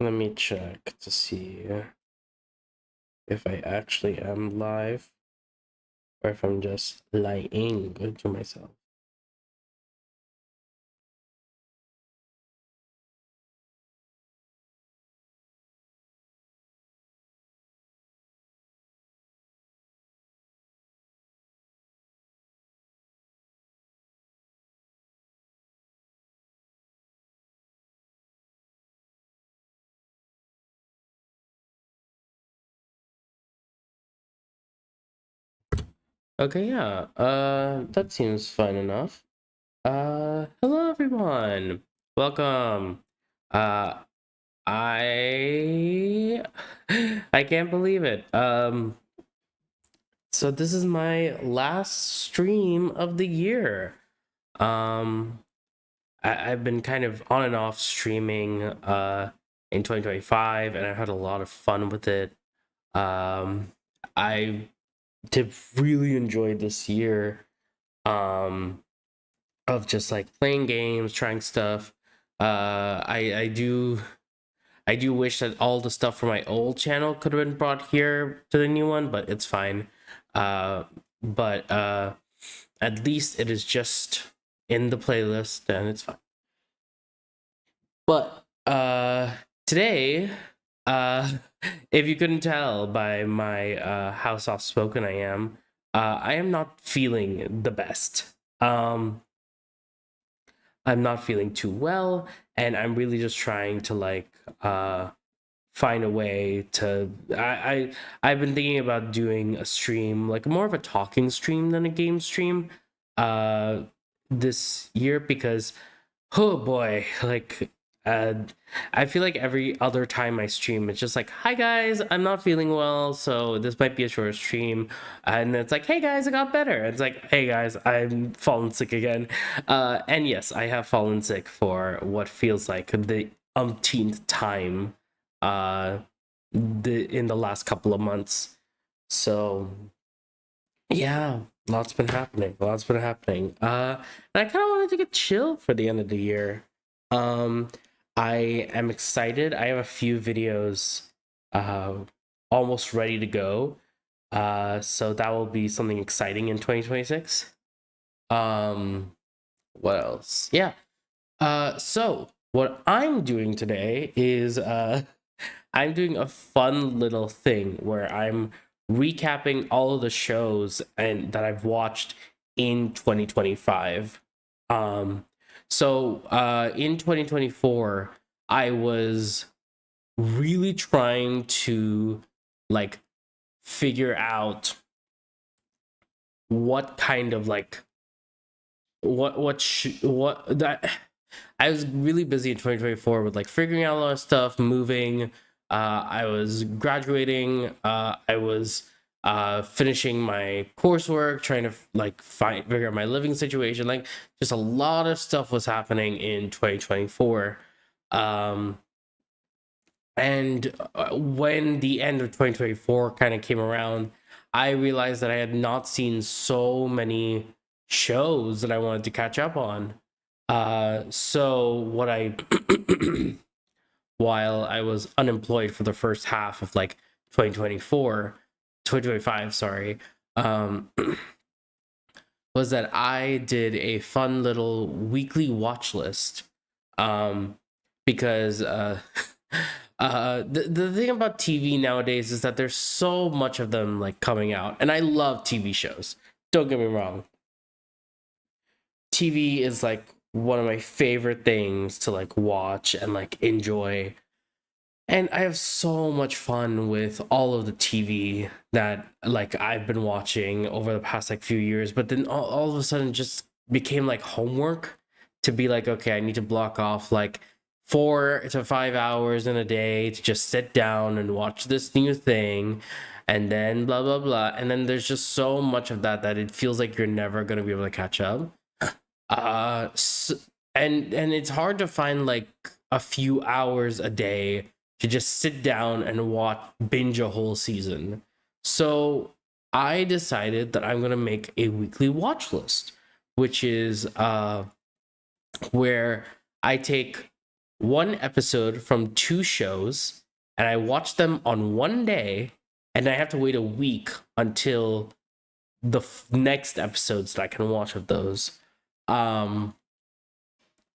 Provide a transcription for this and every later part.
Let me check to see if I actually am live or if I'm just lying to myself. Okay, yeah. That seems fine enough. Hello everyone. Welcome. Uh, I I can't believe it. So this is my last stream of the year. Um, I've been kind of on and off streaming in 2025, and I had a lot of fun with it. I did really enjoy this year um of just like playing games, trying stuff. I do wish that all the stuff from my old channel could have been brought here to the new one, but it's fine. Uh, but at least it is just in the playlist, and it's fine. But today, uh, if you couldn't tell by my how soft spoken I am not feeling the best. I'm not feeling too well, and I'm really just trying to like find a way to I've been thinking about doing a stream, like more of a talking stream than a game stream uh this year, because oh boy, like uh I feel like every other time I stream it's just like, hi guys, I'm not feeling well, so this might be a short stream. And it's like, hey guys, I got better. It's like, hey guys, I'm fallen sick again. And yes, I have fallen sick for what feels like the umpteenth time in the last couple of months. So yeah, lots been happening. And I kind of wanted to get chill for the end of the year. um I am excited. I have a few videos uh almost ready to go, so that will be something exciting in 2026. um what else? Yeah. So what I'm doing today is I'm doing a fun little thing where I'm recapping all of the shows and that I've watched in 2025. Um, in 2024, I was really trying to like figure out what kind of like what that I was really busy in 2024 with like figuring out a lot of stuff, moving. I was graduating. I was finishing my coursework, trying to like figure out my living situation. Like, just a lot of stuff was happening in 2024. Um, and when the end of 2024 kind of came around, I realized that I had not seen so many shows that I wanted to catch up on. So what I while I was unemployed for the first half of like 2024, 2025, sorry, um, was that I did a fun little weekly watch list. Um, because the thing about TV nowadays is that there's so much of them like coming out, and I love TV shows. Don't get me wrong. TV is like one of my favorite things to like watch and like enjoy. And I have so much fun with all of the TV that like I've been watching over the past like few years, but then all of a sudden just became like homework to be like, okay, I need to block off like 4 to 5 hours in a day to just sit down and watch this new thing, and then blah blah blah. And then there's just so much of that that it feels like you're never gonna be able to catch up. uh s and it's hard to find like a few hours a day to just sit down and watch binge a whole season. So I decided that I'm going to make a weekly watch list, which is where I take one episode from two shows, and I watch them on one day, and I have to wait a week until the next episodes that I can watch of those. Um,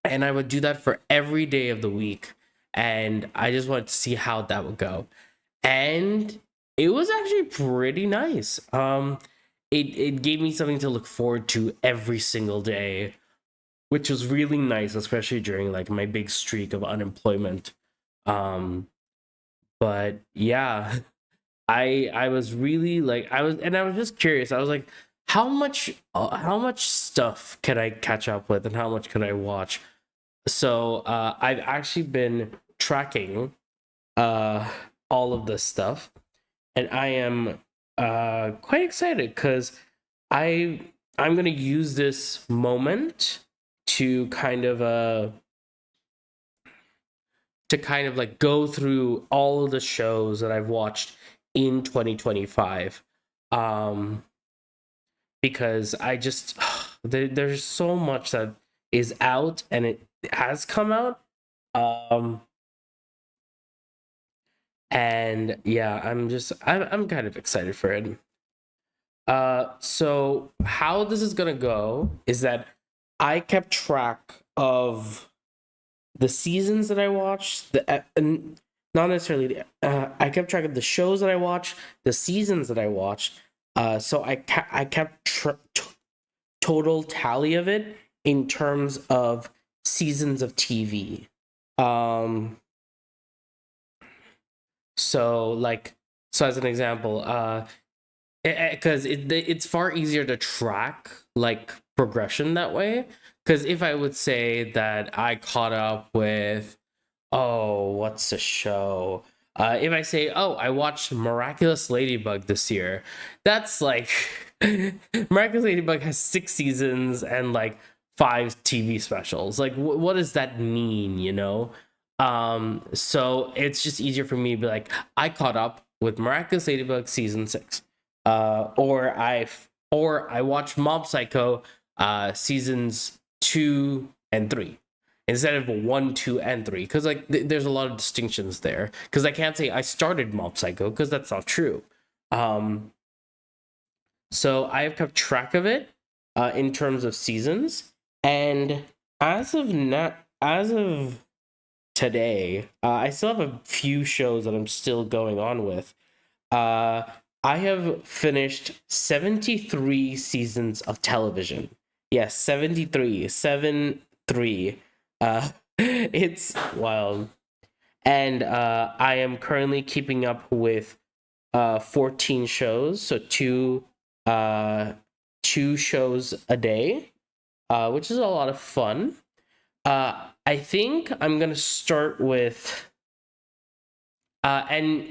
and I would do that for every day of the week, and I just wanted to see how that would go, and it was actually pretty nice. It gave me something to look forward to every single day, which was really nice, especially during like my big streak of unemployment. Um, but yeah, I was really like I was just curious. I was like, how much stuff can I catch up with, and how much can I watch? So I've actually been tracking uh all of this stuff, and I am quite excited because I I'm gonna use this moment to kind of like go through all of the shows that I've watched in 2025. Um because I just there's so much that is out and it has come out. Um and yeah, I'm kind of excited for it. So how this is gonna go is that I kept track of the seasons that I watched, and not necessarily I kept track of the shows that I watched, the seasons that I watched. So I kept total tally of it in terms of seasons of TV. Um, so like so as an example, because it's far easier to track like progression that way. Because if I would say that I caught up with, oh, what's the show? If I say, oh, I watched Miraculous Ladybug this year, that's like Miraculous Ladybug has 6 seasons and like 5 TV specials. Like, what does that mean? So it's just easier for me to be like, I caught up with Miraculous Ladybug season 6, or I watched Mob Psycho seasons 2 and 3 instead of 1, 2, and 3, because like there's a lot of distinctions there. Because I can't say I started Mob Psycho because that's not true. Um, so I have kept track of it in terms of seasons, and as of today, I still have a few shows that I'm still going on with. Uh, I have finished 73 seasons of television. Yes, 73, 7 3. It's wild. And I am currently keeping up with 14 shows, so uh two shows a day, which is a lot of fun. I think I'm gonna start with and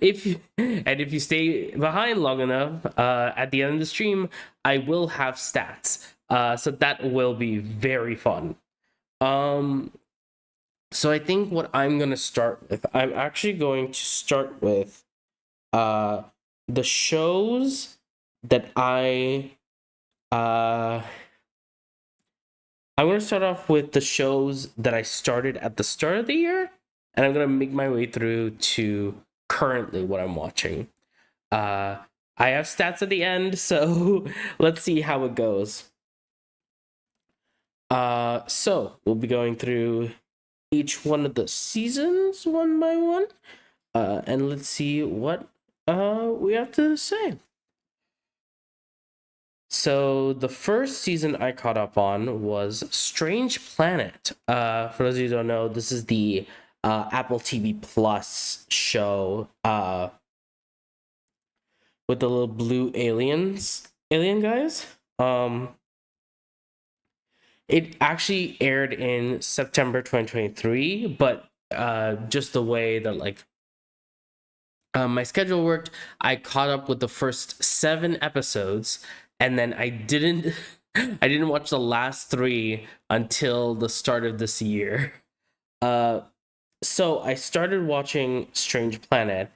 if you stay behind long enough, at the end of the stream, I will have stats. So that will be very fun. Um, so I think what I'm gonna start with, I'm actually going to start with uh the shows that uh I'm gonna start off with the shows that I started at the start of the year, and I'm gonna make my way through to currently what I'm watching. Uh, I have stats at the end, so let's see how it goes. So we'll be going through each one of the seasons one by one, and let's see what we have to say. So the first season I caught up on was Strange Planet. For those of you who don't know, this is the Apple TV Plus show with the little blue alien guys. It actually aired in September 2023, but just the way that like my schedule worked, I caught up with the first 7 episodes, and then I didn't I didn't watch the last 3 until the start of this year. So I started watching Strange Planet.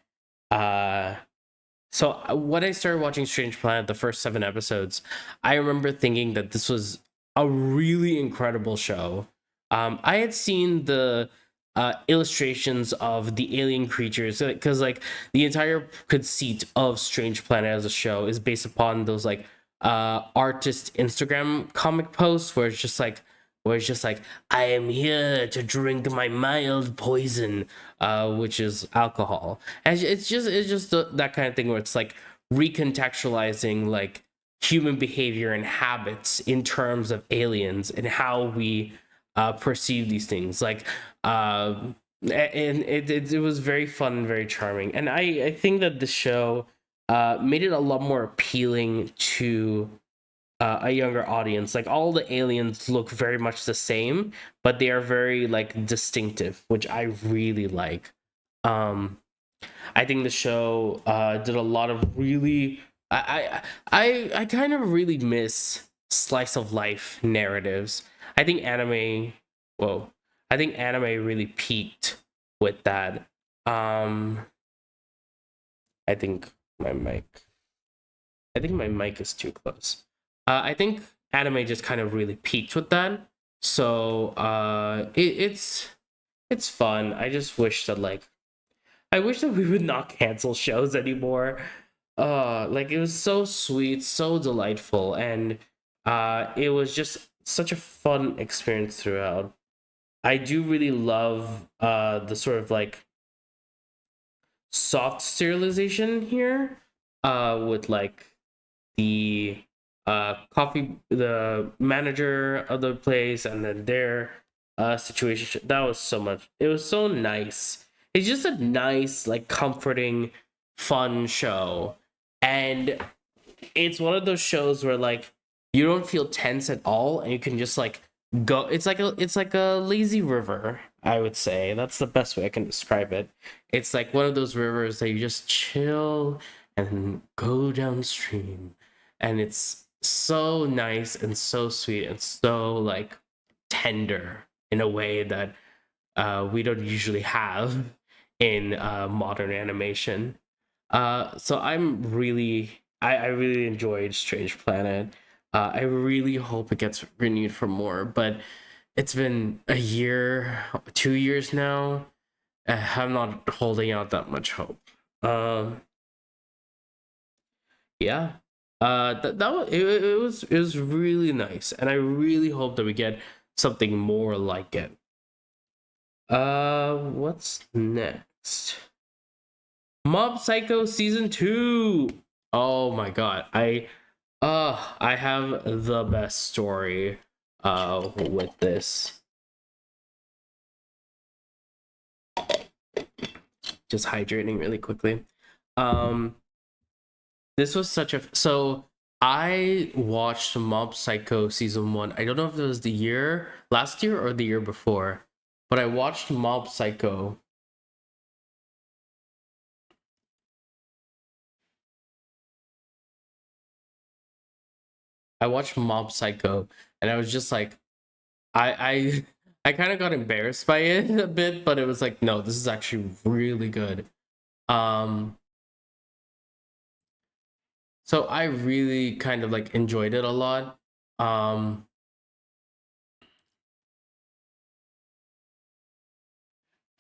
So when I started watching Strange Planet, the first 7 episodes, I remember thinking that this was a really incredible show. I had seen the illustrations of the alien creatures because like the entire conceit of Strange Planet as a show is based upon those like artist Instagram comic posts where it's just like I am here to drink my mild poison, which is alcohol. And it's just that kind of thing where it's like recontextualizing like human behavior and habits in terms of aliens and how we perceive these things. Like, and it was very fun and very charming. And I think that the show made it a lot more appealing to a younger audience. Like all the aliens look very much the same, but they are very like distinctive, which I really like. Um, I think the show did a lot of really. I kind of really miss slice of life narratives. I think anime. Whoa, I think anime really peaked with that. Um, I think my mic. I think my mic is too close. I think anime just kind of really peaked with that. So it's fun. I just wish that like I wish that we would not cancel shows anymore. Like it was so sweet, so delightful, and it was just such a fun experience throughout. I do really love the sort of like soft serialization here with like the the manager of the place and then their situation. That was so much, it was so nice. It's just a nice like comforting fun show, and it's one of those shows where like you don't feel tense at all and you can just like go. It's like a lazy river, I would say. That's the best way I can describe it. It's like one of those rivers that you just chill and go downstream, and it's so nice and so sweet and so like tender in a way that we don't usually have in modern animation. So I really enjoyed Strange Planet. I really hope it gets renewed for more, but it's been a year, 2 years now. I'm not holding out that much hope. Um, yeah. That was it was really nice, and I really hope that we get something more like it. What's next? Mob Psycho season 2. Oh my god. I have the best story with this. Just hydrating really quickly. Um this was such a so I watched Mob Psycho season 1. I don't know if it was the year last year or the year before, but I watched Mob Psycho. I watched Mob Psycho, and I was just like, I I kind of got embarrassed by it a bit, but it was like, no, this is actually really good. Um, so I really kind of like enjoyed it a lot. Um,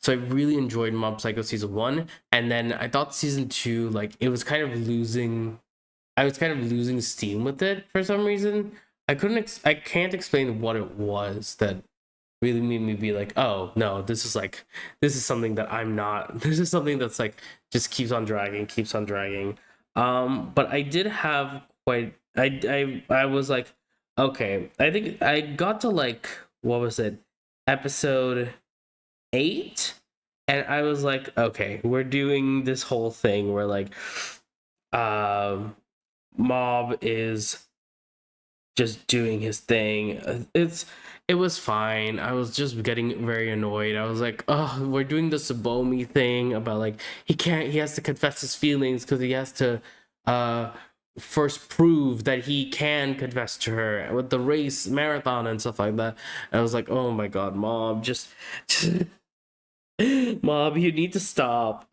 so I really enjoyed Mob Psycho season 1, and then I thought season 2 like it was kind of losing. I was kind of losing steam with it for some reason. I can't explain what it was that really made me be like, oh no, this is something that I'm not. This is something that's like just keeps on dragging. But I did have quite. I was like, okay, I think I got to like what was it, episode 8, and I was like, okay, we're doing this whole thing where like, um, Mob is just doing his thing. It was fine. I was just getting very annoyed. I was like, oh, we're doing the Sabomi thing about like he has to confess his feelings because he has to uh first prove that he can confess to her with the race marathon and stuff like that. And I was like, oh my god, Mob, just Mob, you need to stop.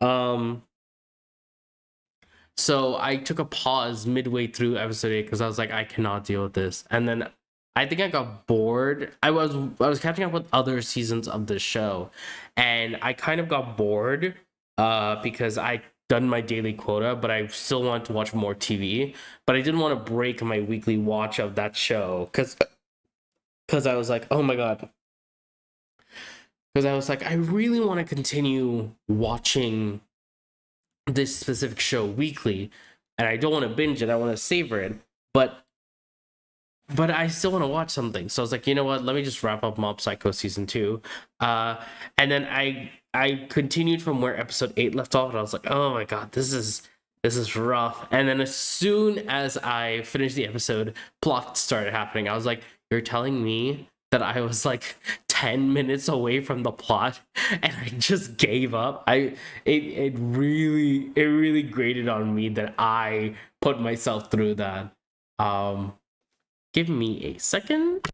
So I took a pause midway through episode 8 because I was like, I cannot deal with this. And then I think I got bored. I was catching up with other seasons of the show, and I kind of got bored because I done my daily quota, but I still wanted to watch more TV. But I didn't want to break my weekly watch of that show because I was like, oh my god. Because I was like, I really want to continue watching this specific show weekly, and I don't want to binge it. I want to savor it, but I still want to watch something. So I was like, you know what? Let me just wrap up Mob Psycho season 2. And then I continued from where episode 8 left off, and I was like, oh my god, this is rough. And then as soon as I finished the episode, plot started happening. I was like, you're telling me that I was like 10 minutes away from the plot and I just gave up. It really grated on me that I put myself through that. Um Give me a second.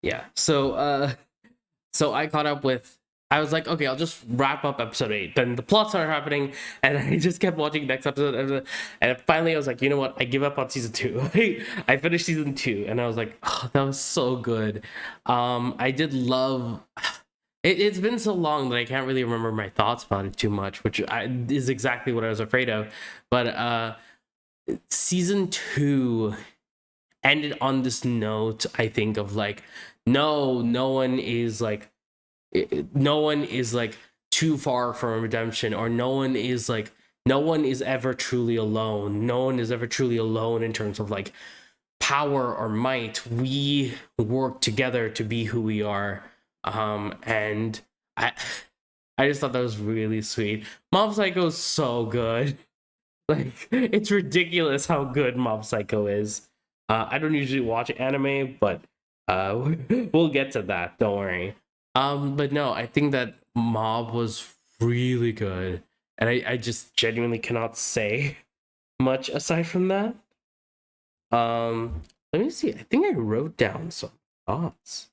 Yeah. So I caught up with, I was like, okay, I'll just wrap up episode 8. Then the plots started happening, and I just kept watching next episode. And finally, I was like, you know what? I give up on season 2. I finished season 2, and I was like, oh, that was so good. I did love. It's been so long that I can't really remember my thoughts about it too much, which is exactly what I was afraid of. But season 2 ended on this note, I think, of like, no one is like, no one is like too far from redemption, or no one is ever truly alone. No one is ever truly alone in terms of like power or might. We work together to be who we are. And I just thought that was really sweet. Mob Psycho is so good. Like, it's ridiculous how good Mob Psycho is. I don't usually watch anime, but we'll get to that. Don't worry. But no, I think that Mob was really good, and I just genuinely cannot say much aside from that. Let me see. I think I wrote down some thoughts.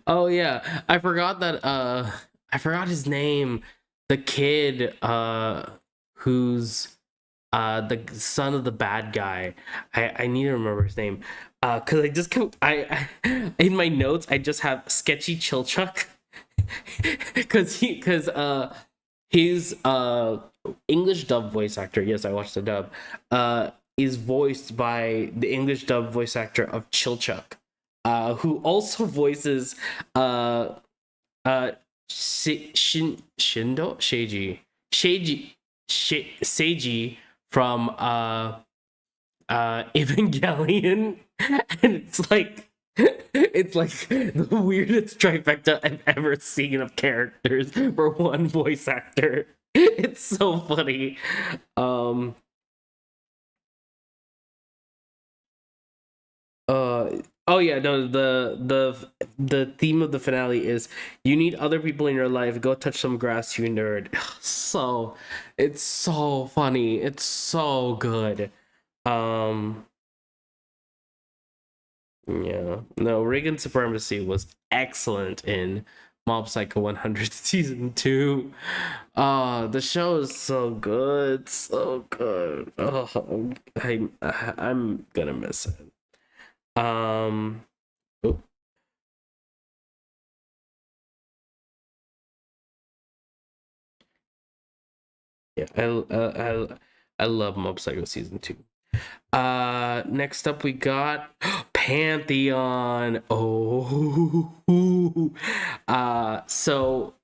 Oh yeah, I forgot his name. The kid who's the son of the bad guy. I need to remember his name. Cuz I just in my notes I just have Sketchy Chilchuck. Cuz his English dub voice actor, yes, I watched the dub, is voiced by the English dub voice actor of Chilchuck, who also voices Shindo Seiji from Evangelion. And it's like the weirdest trifecta I've ever seen of characters for one voice actor. It's so funny. Um oh yeah, no, the theme of the finale is you need other people in your life. Go touch some grass, you nerd. So it's so funny. It's so good. Um yeah. No, Reagan Supremacy was excellent in Mob Psycho 100 season 2. The show is so good. So good. Oh, I'm gonna miss it. Um, oh, yeah, I love Mob Psycho season 2. Next up we got Pantheon. Oh, so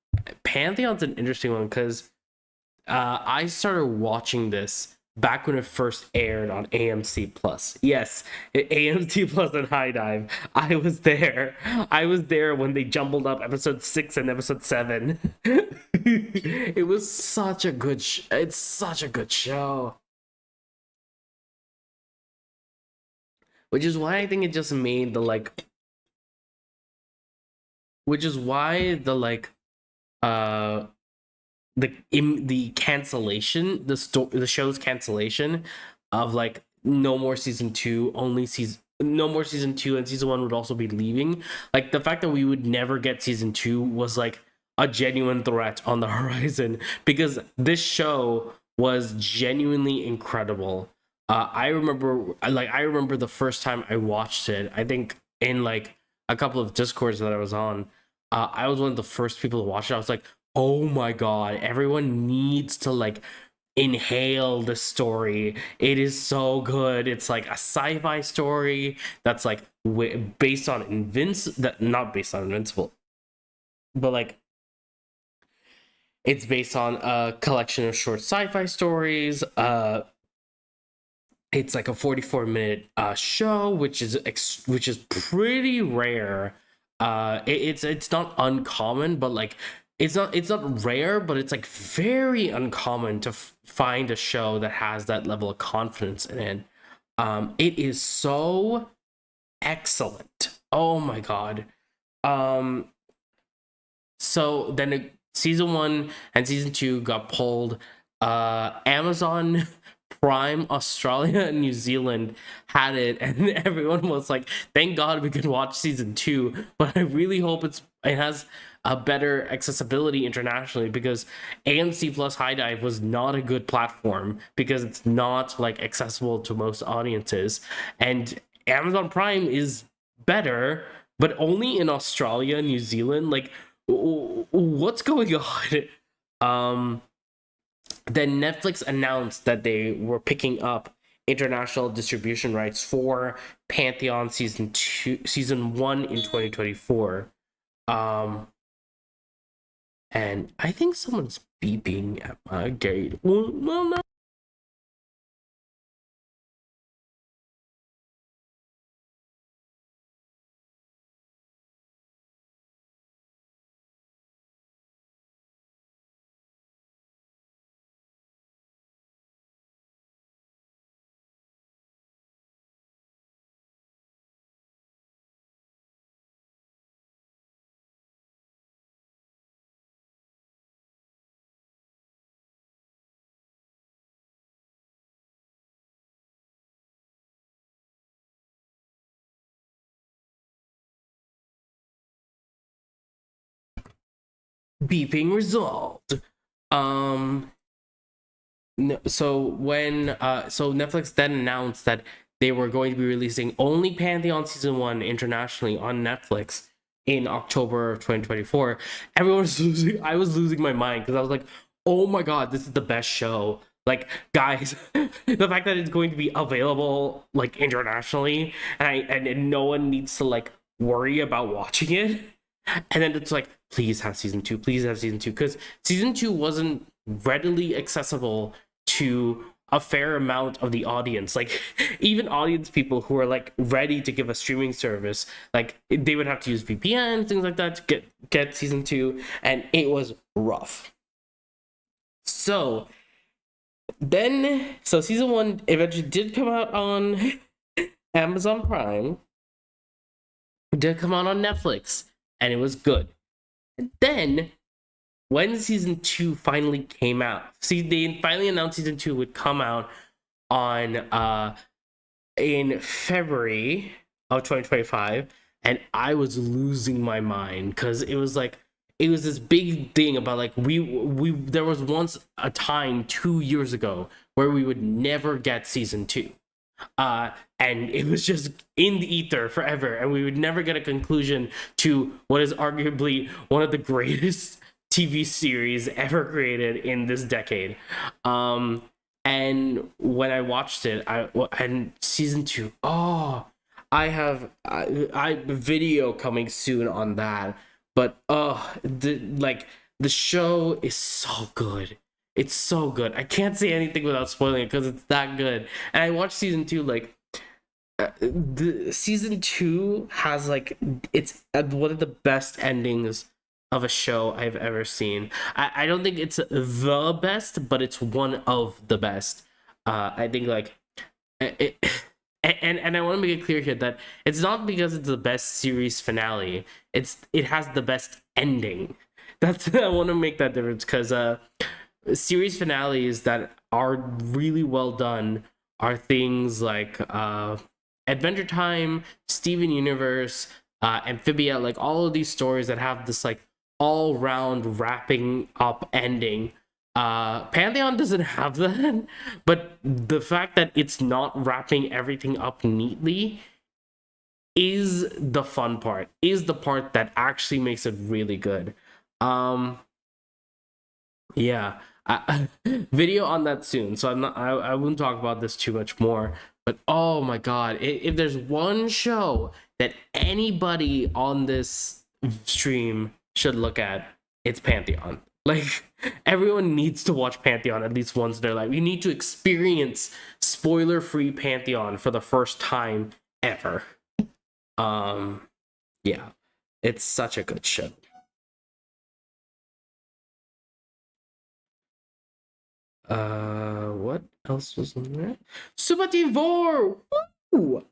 Pantheon's an interesting one because I started watching this back when it first aired on AMC Plus. Yes, AMC Plus and High Dive. I was there. I was there when they jumbled up episode 6 and episode 7. It was such a good it's such a good show. Which is why I think it just made the like which is why uh the cancellation, the show's cancellation of like no more season 2, only season no more season 2, and season 1 would also be leaving. Like the fact that we would never get season 2 was like a genuine threat on the horizon, because this show was genuinely incredible. I remember the first time I watched it, I think in like a couple of discords that I was on, I was one of the first people to watch it. I was like, oh my god, everyone needs to like inhale the story. It is so good. It's like a sci-fi story that's like based on that not based on Invincible, but like it's based on a collection of short sci-fi stories. It's like a 44-minute show, which is pretty rare. It's not uncommon, but like it's not rare, but it's like very uncommon to find a show that has that level of confidence in it. It is so excellent. Oh my god. Um, so then season 1 and season 2 got pulled. Amazon Prime Australia and New Zealand had it, and everyone was like, thank god we could watch season 2. But I really hope it has a better accessibility internationally, because AMC Plus High Dive was not a good platform because it's not like accessible to most audiences, and Amazon Prime is better, but only in Australia and New Zealand. Like, what's going on? um then Netflix announced that they were picking up international distribution rights for Pantheon season 1 in 2024. Um, and I think someone's beeping at my gate. Well, no. Beeping resolved. Um, no, so Netflix then announced that they were going to be releasing only Pantheon season 1 internationally on Netflix in October of 2024. Everyone was losing I was losing my mind because I was like, oh my god, this is the best show. Like, guys, the fact that it's going to be available like internationally, and no one needs to like worry about watching it. And then it's like, please have season 2, please have season 2, because season 2 wasn't readily accessible to a fair amount of the audience. Like, even audience people who are like ready to give a streaming service, like they would have to use VPN, things like that, to get season 2, and it was rough. So season 1 eventually did come out on Amazon Prime, did come out on Netflix, and it was good. And then when season 2 finally came out, see, they finally announced season 2 would come out on in February of 2025, and I was losing my mind because it was this big thing about like we there was once a time 2 years ago where we would never get season 2, and it was just in the ether forever, and we would never get a conclusion to what is arguably one of the greatest TV series ever created in this decade. And when I watched it, and season 2, oh, I video coming soon on that. But the show is so good. It's so good. I can't say anything without spoiling it because it's that good. And I watched season two. Like the season two has like it's one of the best endings of a show I've ever seen. I don't think it's the best, but it's one of the best. I think like it, and I want to make it clear here that it's not because it's the best series finale. It has the best ending. That's I want to make that difference because series finales that are really well done are things like Adventure Time, Steven Universe, Amphibia, like all of these stories that have this like all round wrapping up ending. Pantheon doesn't have that, but the fact that it's not wrapping everything up neatly is the fun part, is the part that actually makes it really good. Um, yeah, video on that soon. So I won't talk about this too much more. But oh my god, if there's one show that anybody on this stream should look at, it's Pantheon. Like everyone needs to watch Pantheon at least once in their life. You need to experience spoiler-free Pantheon for the first time ever. Um, yeah, it's such a good show. What else was in there? Super Team 4! Woo!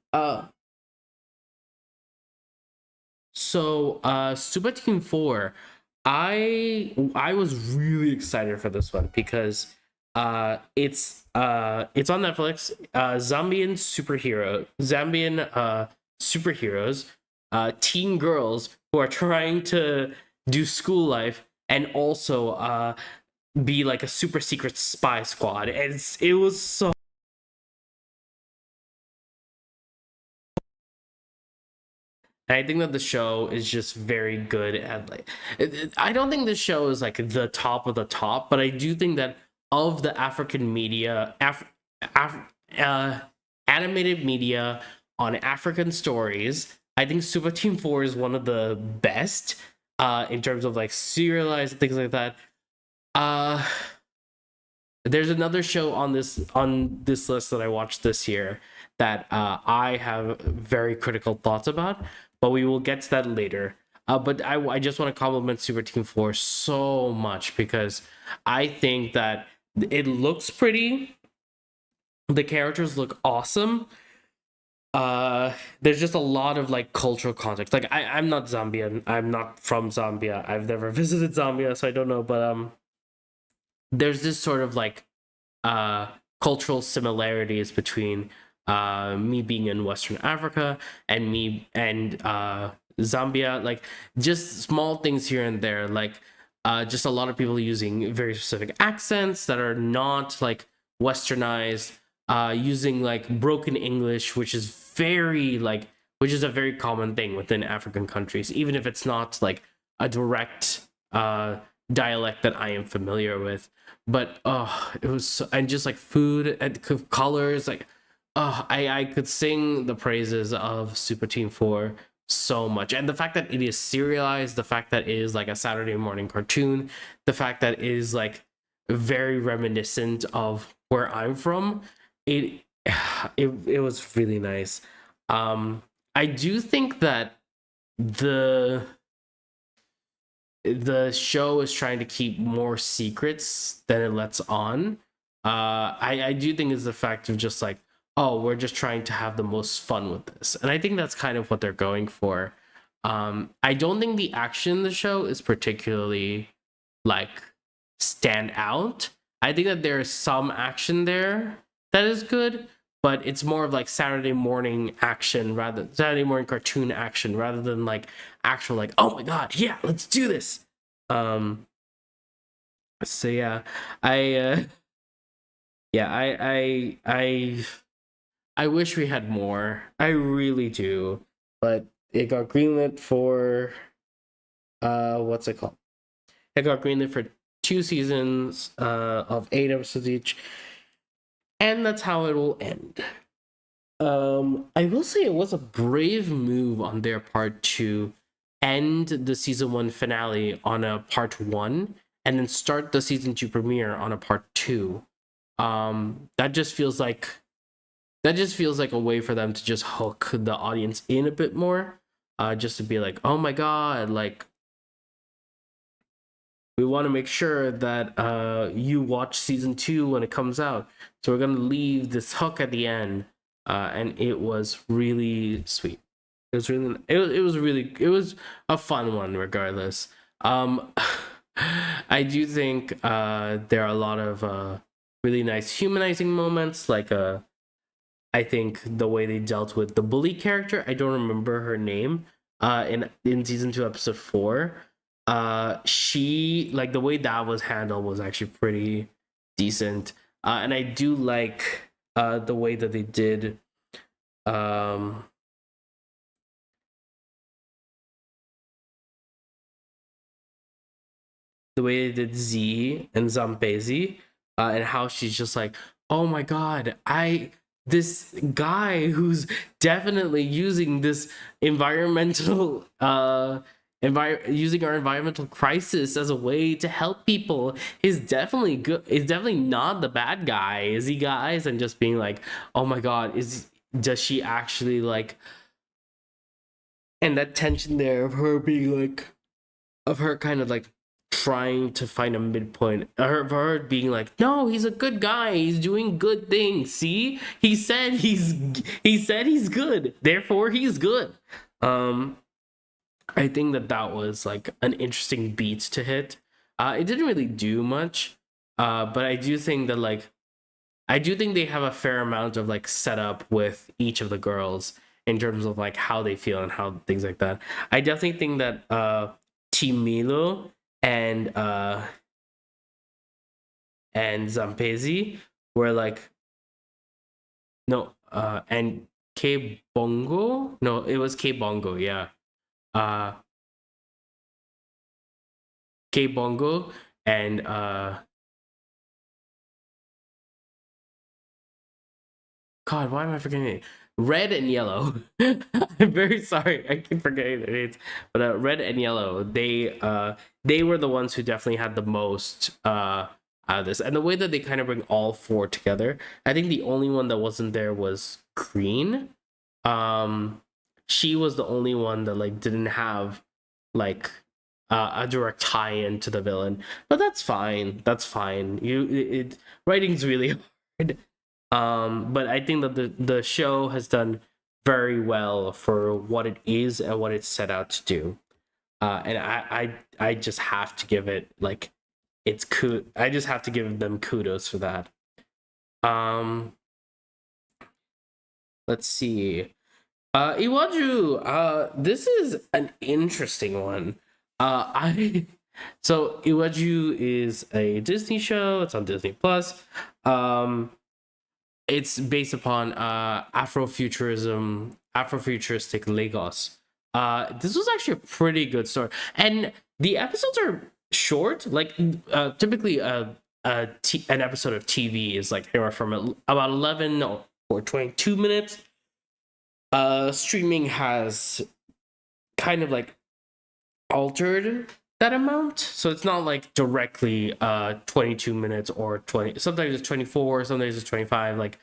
Super Team 4, I was really excited for this one because it's on Netflix. Zambian superheroes, teen girls who are trying to do school life and also be like a super secret spy squad. And it was so I think that the show is just very good at like I don't think this show is like the top of the top, but I do think that of the African media, uh, animated media on African stories, I think Super Team 4 is one of the best in terms of like serialized things like that. Uh there's another show on this list that I watched this year that I have very critical thoughts about, but we will get to that later. But I just want to compliment Super Team 4 so much because I think that it looks pretty. The characters look awesome. There's just a lot of like cultural context. Like I'm not Zambian. I'm not from Zambia. I've never visited Zambia, so I don't know. But there's this sort of like uh cultural similarities between me being in Western Africa and me and Zambia, like just small things here and there, like just a lot of people using very specific accents that are not like westernized, using like broken English, which is very like which is a very common thing within African countries, even if it's not like a direct dialect that I am familiar with. But it was and just like food and colors, like I could sing the praises of Super Team 4 so much. And the fact that it is serialized, the fact that it is like a Saturday morning cartoon, the fact that it is like very reminiscent of where I'm from, it it was really nice. I do think that the the show is trying to keep more secrets than it lets on. I do think it's the fact of just like, oh, we're just trying to have the most fun with this, and I think that's kind of what they're going for. I don't think the action in the show is particularly like stand out. I think that there is some action there that is good, but it's more of like Saturday morning action rather Saturday morning cartoon action rather than like actual like, oh my god, yeah, let's do this. Um so yeah, I yeah, I wish we had more. I really do. But it got greenlit for what's it called? It got greenlit for 2 seasons of 8 episodes each. And that's how it will end. I will say it was a brave move on their part to end the season one finale on a part one and then start the season two premiere on a part two. That just feels like a way for them to just hook the audience in a bit more. Just to be like, oh my god, like we want to make sure that you watch season two when it comes out. So we're gonna leave this hook at the end, and it was really sweet. It was a fun one regardless. I do think there are a lot of really nice humanizing moments, like I think the way they dealt with the bully character. I don't remember her name. In season two, episode four, she, like, the way that was handled was actually pretty decent. And I do like the way that they did um the way they did Z and Zambezi, and how she's just like, oh my god, this guy who's definitely using this environmental using our environmental crisis as a way to help people is definitely good. Is definitely not the bad guy, is he, guys? And just being like, oh my god, does she actually like? And that tension there of her being like, of her kind of like trying to find a midpoint, her being like, no, he's a good guy, he's doing good things, see, he said he's good, therefore he's good. I think that was like an interesting beat to hit. It didn't really do much, but I do think they have a fair amount of like setup with each of the girls in terms of like how they feel and how things like that. I definitely think that Team Milo and Zampezi were like, no, and K Bongo, no, it was K Bongo, yeah, uh K Bongo and God, why am I forgetting it? Red and Yellow. I'm very sorry, I keep forgetting their names. But Red and Yellow, they were the ones who definitely had the most out of this, and the way that they kind of bring all four together. I think the only one that wasn't there was Green. She was the only one that like didn't have like a direct tie in to the villain, but that's fine. That's fine. Writing's really hard. But I think that the show has done very well for what it is and what it's set out to do. And I just have to give it like I just have to give them kudos for that. Um, let's see. Iwaju, this is an interesting one. I so Iwaju is a Disney show. It's on Disney Plus. It's based upon Afrofuturistic Lagos. This was actually a pretty good story, and the episodes are short. Like typically, an episode of TV is like anywhere from about 11 or 22 minutes. Streaming has kind of like altered that amount, so it's not like directly 22 minutes or 20, sometimes it's 24, sometimes it's 25. Like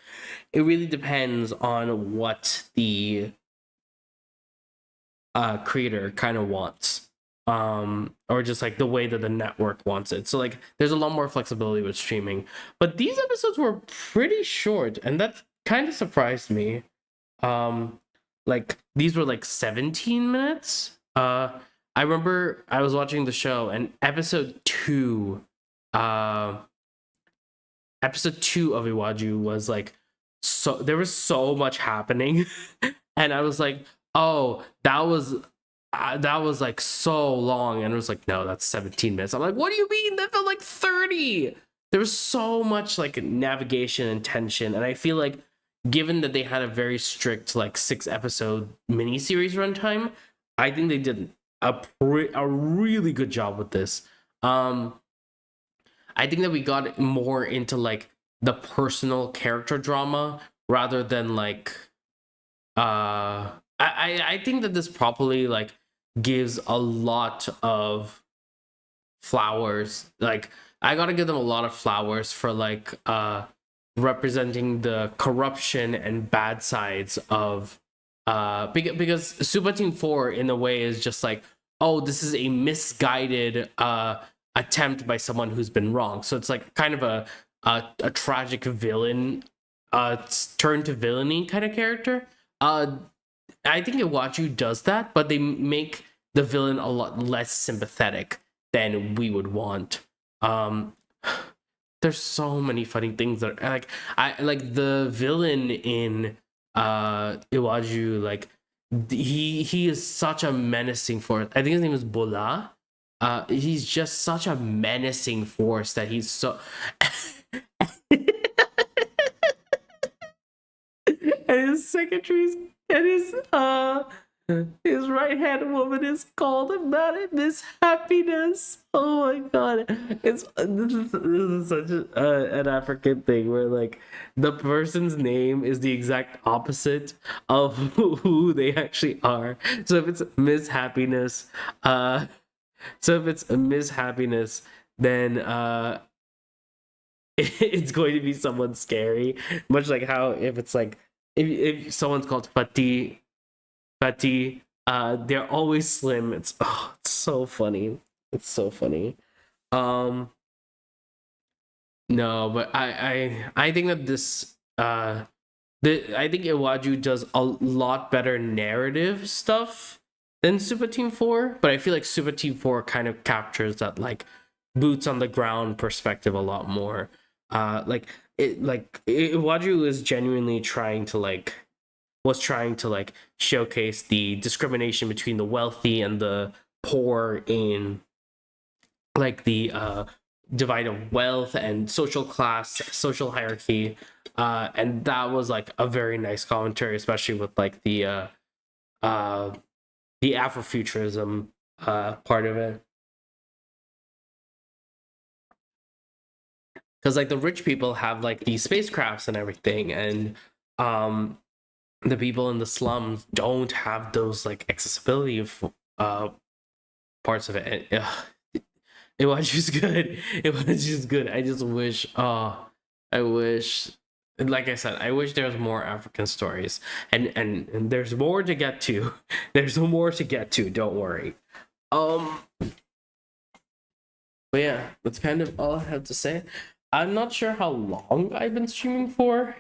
it really depends on what the creator kind of wants, or just like the way that the network wants it. So like there's a lot more flexibility with streaming, but these episodes were pretty short, and that kind of surprised me. Like these were like 17 minutes. I remember I was watching the show, and episode two of Iwaju was like, so there was so much happening. And I was like, oh, that was like so long. And it was like, no, that's 17 minutes. I'm like, what do you mean? That felt like 30. There was so much like navigation and tension, and I feel like given that they had a very strict like 6 episode miniseries runtime, I think they did a really good job with this. I think that we got more into like the personal character drama rather than like I think that this probably like gives a lot of flowers. Like I gotta give them a lot of flowers for like representing the corruption and bad sides of because Super Team 4 in a way is just like, oh, this is a misguided attempt by someone who's been wrong. So it's like kind of a tragic villain turn to villainy kind of character. I think Iwaju does that, but they make the villain a lot less sympathetic than we would want. Um, there's so many funny things that like I like the villain in Iwaju. Like he is such a menacing force. I think his name is Bola. He's just such a menacing force that he's so. And his secretaries and his right hand woman is called Miss Happiness. Oh my god, this is such an African thing where like the person's name is the exact opposite of who they actually are. So if it's Miss Happiness, then it's going to be someone scary. Much like how if it's like if someone's called Fatty, they're always slim. It's so funny. It's so funny. Um, no, but I think that I think Iwaju does a lot better narrative stuff than Super Team 4, but I feel like Super Team 4 kind of captures that like boots on the ground perspective a lot more. Iwaju is genuinely trying to like was trying to like showcase the discrimination between the wealthy and the poor in like the divide of wealth and social class, social hierarchy, and that was like a very nice commentary, especially with like uh the Afrofuturism part of it, because like the rich people have like these spacecrafts and everything, and um the people in the slums don't have those like accessibility of parts of it. And, it was just good. It was just good. I just wish. Oh, I wish. Like I said, I wish there was more African stories, and there's more to get to. There's more to get to. Don't worry. Um, but yeah, that's kind of all I have to say. I'm not sure how long I've been streaming for.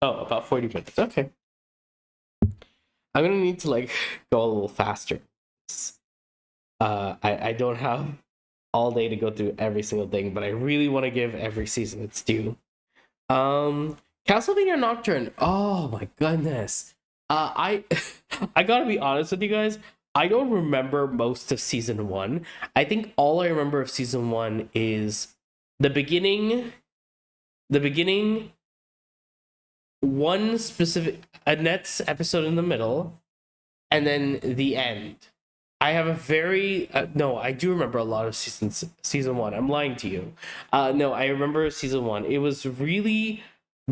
Oh, about 40 minutes. Okay. I'm gonna need to like go a little faster. I don't have all day to go through every single thing, but I really want to give every season its due. Castlevania Nocturne. Oh my goodness. I I gotta be honest with you guys. I don't remember most of season one. I think all I remember of season one is the beginning, the beginning, one specific Annette's episode in the middle, and then the end. I have a very no. I do remember a lot of season one. I'm lying to you. No, I remember season one. It was really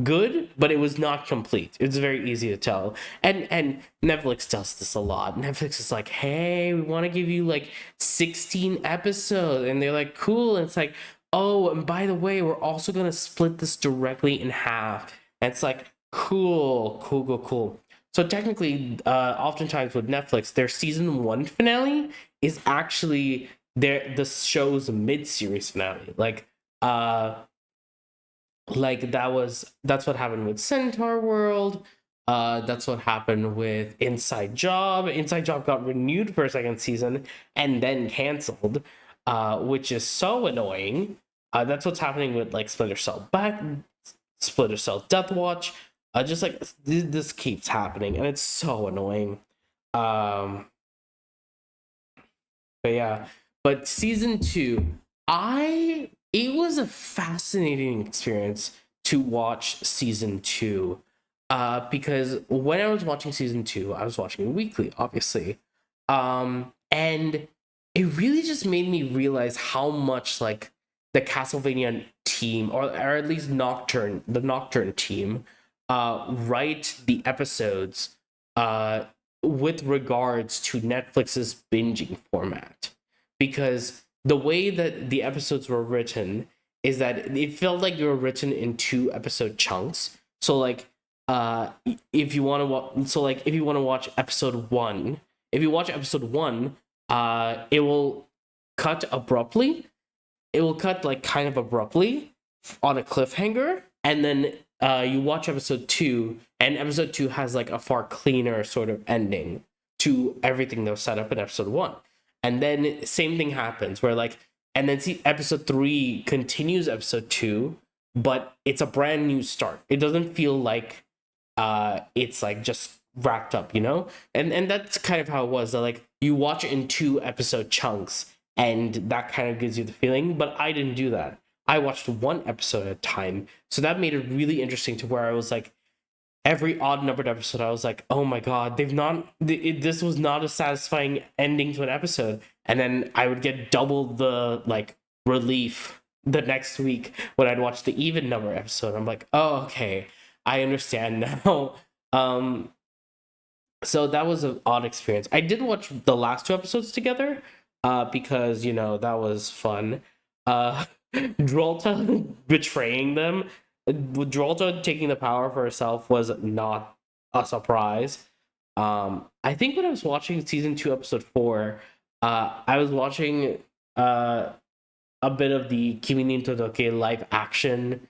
good, but it was not complete. It's very easy to tell. And Netflix does this a lot. Netflix is like, hey, we want to give you like 16 episodes, and they're like, cool. And it's like, oh, and by the way, we're also gonna split this directly in half. And it's like, cool, cool, cool, cool. So technically, oftentimes with Netflix, their season one finale is actually the show's mid-series finale. That's what happened with Centaur World. That's what happened with Inside Job. Inside Job got renewed for a second season and then canceled, which is so annoying. That's what's happening with like Splinter Cell Death Watch. Just like this keeps happening, and it's so annoying. Um, but yeah, but season two, it was a fascinating experience to watch season two. Because when I was watching season two, I was watching it weekly, obviously. And it really just made me realize how much like the Castlevania team, or at least the Nocturne team, write the episodes uh, with regards to Netflix's binging format, because the way that the episodes were written is that it felt like they were written in 2 episode chunks. So like if you want to if you want to watch episode 1, if you watch episode 1, it will cut abruptly. It will cut like kind of abruptly on a cliffhanger, and then you watch episode 2, and episode 2 has like a far cleaner sort of ending to everything that was set up in episode 1. And then same thing happens where like, and then see episode 3 continues episode 2, but it's a brand new start. It doesn't feel like it's like just wrapped up, you know? And that's kind of how it was. That like you watch in 2 episode chunks, and that kind of gives you the feeling. But I didn't do that. I watched 1 episode at a time. So that made it really interesting, to where I was like, every odd numbered episode, I was like, oh my god, this was not a satisfying ending to an episode. And then I would get double the like relief the next week when I'd watch the even number episode. I'm like, oh, okay, I understand now. So that was an odd experience. I did watch the last 2 episodes together, because you know that was fun. Drolta betraying them, with Drolta taking the power for herself, was not a surprise. I think when I was watching season 2, episode 4, I was watching a bit of the Kimi ni Todoke live action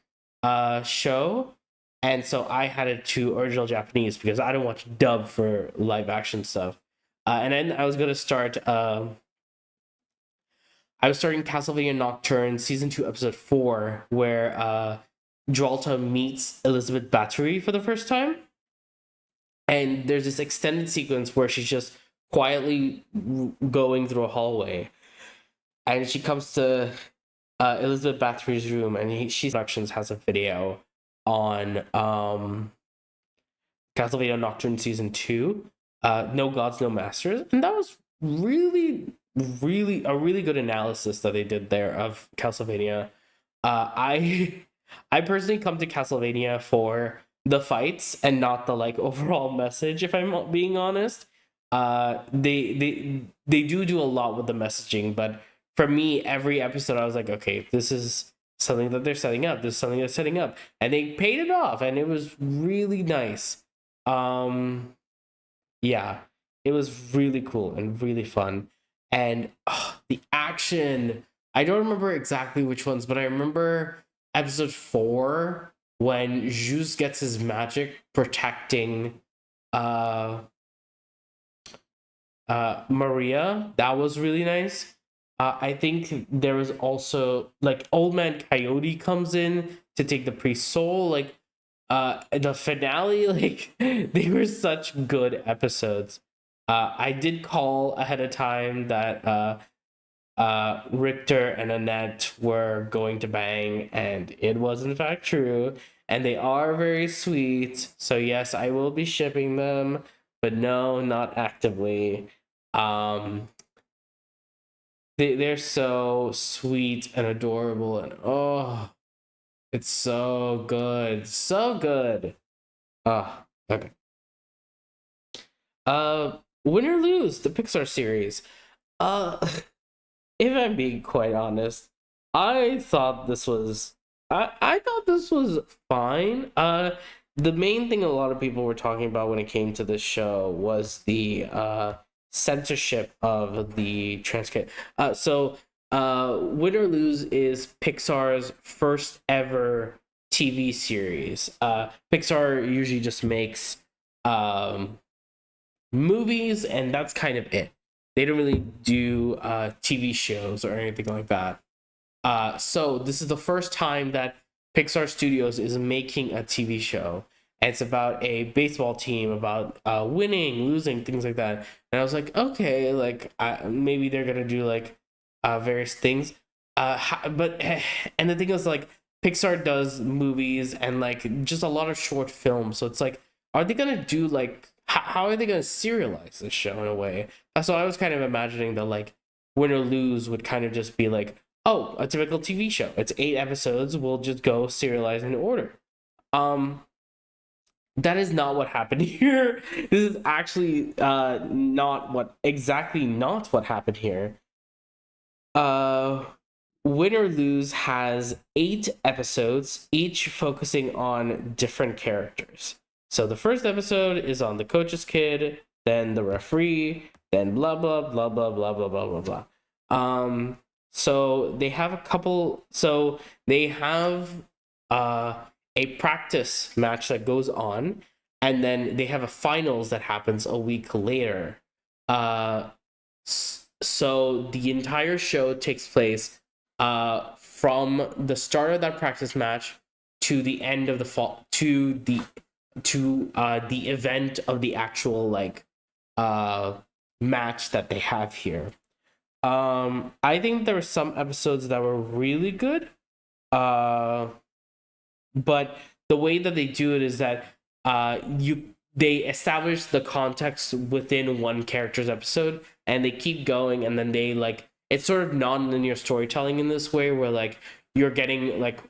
show, and so I had it to original Japanese because I don't watch dub for live action stuff. And then I was gonna start. I was starting Castlevania Nocturne season 2, episode 4, where Drolta meets Elizabeth Bathory for the first time, and there's this extended sequence where she's just quietly going through a hallway, and she comes to Elizabeth Bathory's room, and she Productions has a video on Castlevania Nocturne season 2, No Gods, No Masters, and that was really a really good analysis that they did there of Castlevania. I I personally come to Castlevania for the fights and not the like overall message, if I'm being honest. They do a lot with the messaging, but for me, every episode I was like, okay, this is something that they're setting up. This is something they're setting up, and they paid it off, and it was really nice. Yeah, it was really cool and really fun. And the action, I don't remember exactly which ones, but I remember episode 4 when Zeus gets his magic protecting Maria. That was really nice. I think there was also like Old Man Coyote comes in to take the priest's soul. Like the finale, like they were such good episodes. I did call ahead of time that Richter and Annette were going to bang, and it was in fact true. And they are very sweet. So yes, I will be shipping them, but no, not actively. They're so sweet and adorable, and oh, it's so good, so good. Okay. Win or Lose, the Pixar series. Uh, if I'm being quite honest, I thought this was I thought this was fine. The main thing a lot of people were talking about when it came to this show was the censorship of the transcript. Win or Lose is Pixar's first ever TV series. Pixar usually just makes movies, and that's kind of it. They don't really do TV shows or anything like that. So this is the first time that Pixar Studios is making a TV show. And it's about a baseball team, about winning, losing, things like that. And I was like, okay, like maybe they're gonna do like various things. But and the thing is, like, Pixar does movies and like just a lot of short films. So it's like, are they gonna do like how are they gonna serialize this show in a way? So I was kind of imagining that like Win or Lose would kind of just be like, oh, a typical TV show. It's 8 episodes. We'll just go serialize in order. that is not what happened here. This is actually not what happened here. uh Win or Lose has 8 episodes, each focusing on different characters. So the first episode is on the coach's kid, then the referee, then blah blah blah blah blah blah blah blah blah. So they have a couple. So they have uh a practice match that goes on, and then they have a finals that happens a week later. Uh, so the entire show takes place from the start of that practice match to the end of the fall to the event of the actual like match that they have here. I think there were some episodes that were really good. But the way that they do it is that they establish the context within one character's episode, and they keep going, and then they like, it's sort of non-linear storytelling in this way, where like you're getting like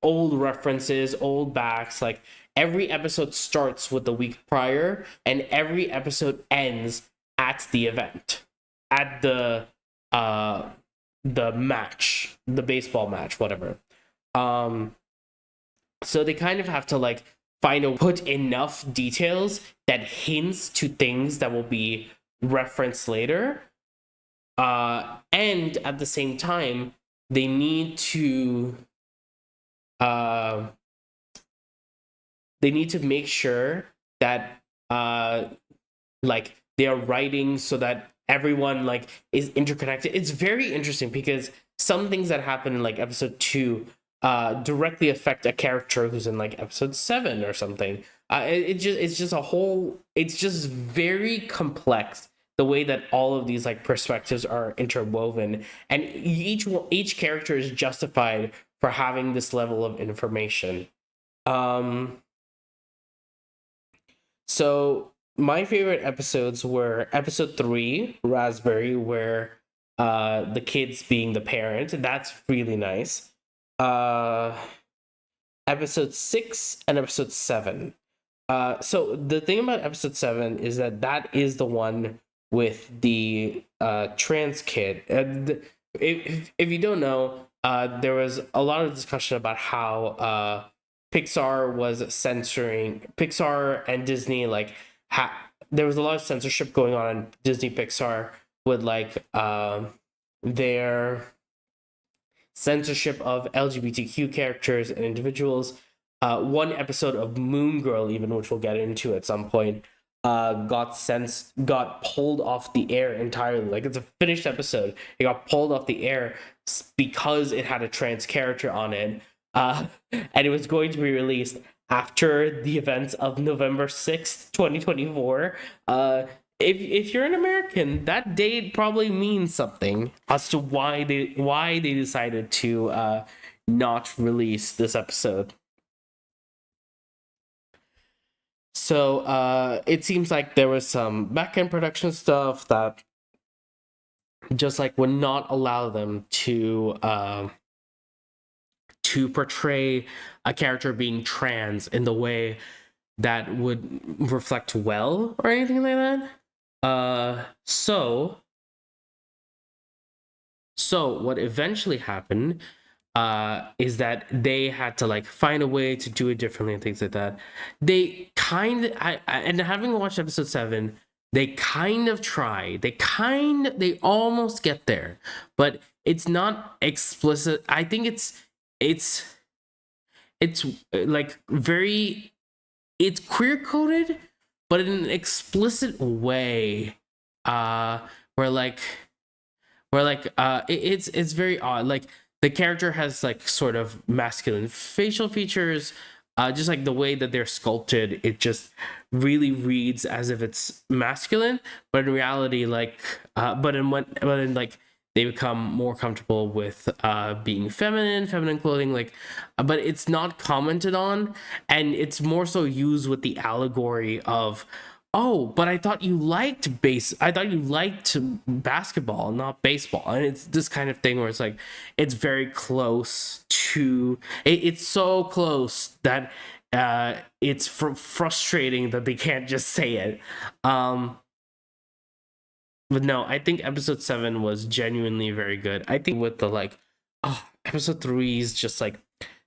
old references, old backs. Like every episode starts with the week prior, and every episode ends at the event, at the match, the baseball match, whatever. So they kind of have to like put enough details that hints to things that will be referenced later. And at the same time, they need to make sure that like they are writing so that everyone like is interconnected. It's very interesting because some things that happen in like episode 2 directly affect a character who's in like episode 7 or something. It's just very complex, the way that all of these like perspectives are interwoven, and each character is justified for having this level of information. So my favorite episodes were episode 3, Raspberry, where the kids being the parent. That's really nice. Episode 6 and episode 7. So the thing about episode 7 is that is the one with the trans kid. And if you don't know, there was a lot of discussion about how Pixar and Disney, like there was a lot of censorship going on in Disney Pixar with like their censorship of LGBTQ characters and individuals. One episode of Moon Girl, even, which we'll get into at some point, got pulled off the air entirely. Like, it's a finished episode. It got pulled off the air because it had a trans character on it, and it was going to be released after the events of November 6th, 2024. If you're an American, that date probably means something as to why they decided to not release this episode. So it seems like there was some back-end production stuff that just like would not allow them to portray a character being trans in the way that would reflect well or anything like that. So what eventually happened is that they had to like find a way to do it differently and things like that. They and having watched episode 7, they kind of try. They almost get there, but it's not explicit. I think it's like very, it's queer coded, but in an explicit way, it's very odd. Like the character has like sort of masculine facial features, just like the way that they're sculpted, it just really reads as if it's masculine, but in reality, like, but in like they become more comfortable with being feminine clothing, like, but it's not commented on, and it's more so used with the allegory of, oh, but I thought you liked basketball, not baseball. And it's this kind of thing where it's like, it's very close to it's so close that it's frustrating that they can't just say it. Um, but no, I think episode 7 was genuinely very good. I think with the like, oh, episode 3 is just like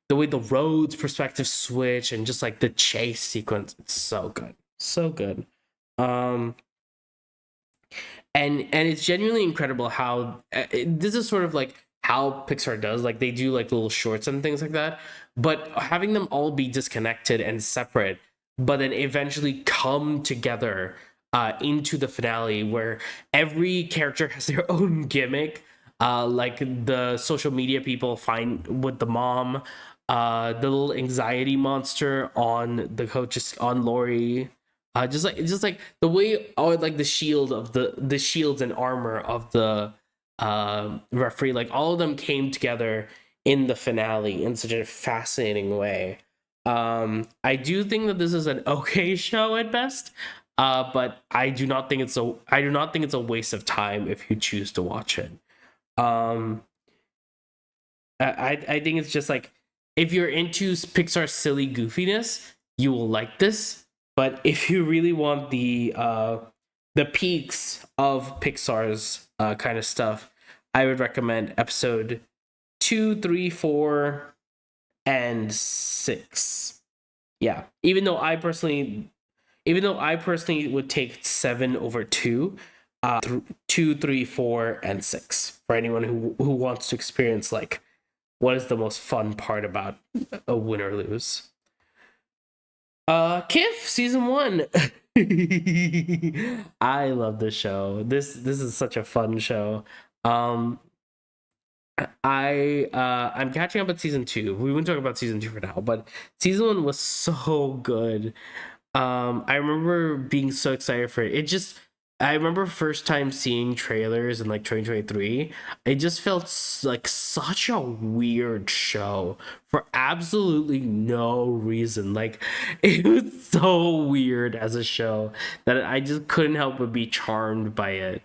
the way the roads perspective switch and just like the chase sequence. It's so good, so good. Um, and it's genuinely incredible how this is sort of like how Pixar does. Like they do like little shorts and things like that, but having them all be disconnected and separate, but then eventually come together into the finale where every character has their own gimmick. Like the social media people find with the mom, the little anxiety monster on the coaches on Lori, just like the way, or like the shield of the shields and armor of the referee, like all of them came together in the finale in such a fascinating way. I do think that this is an okay show at best, but I do not think it's a waste of time if you choose to watch it. um I think it's just like, if you're into Pixar's silly goofiness, you will like this. But if you really want the peaks of Pixar's kind of stuff, I would recommend episode 2, 3, 4, and 6. Yeah, even though I personally would take 7 over 2, 2, 3, 4, and 6 for anyone who wants to experience like what is the most fun part about a win or lose. KIF season 1. I love this show. This is such a fun show. Um I'm catching up at season 2. We won't talk about season 2 for now, but season 1 was so good. I remember being so excited for it. I remember first time seeing trailers in like 2023. It just felt like such a weird show for absolutely no reason. Like it was so weird as a show that I just couldn't help but be charmed by it.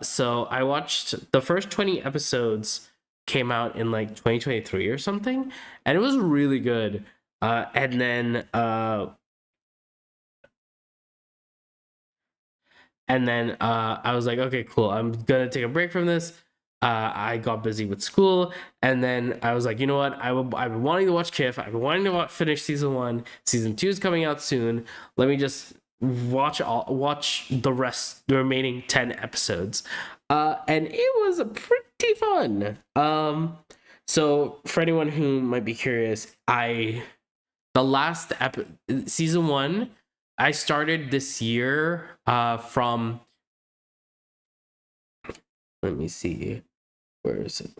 So I watched the first 20 episodes, came out in like 2023 or something, and it was really good. And then I was like, okay, cool, I'm gonna take a break from this. I got busy with school, and then I was like, you know what, I've been wanting to watch KIF. I've been wanting to finish season 1. Season 2 is coming out soon. Let me just watch the remaining 10 episodes. And it was pretty fun. So for anyone who might be curious, the last season 1 I started this year from, let me see, where is it?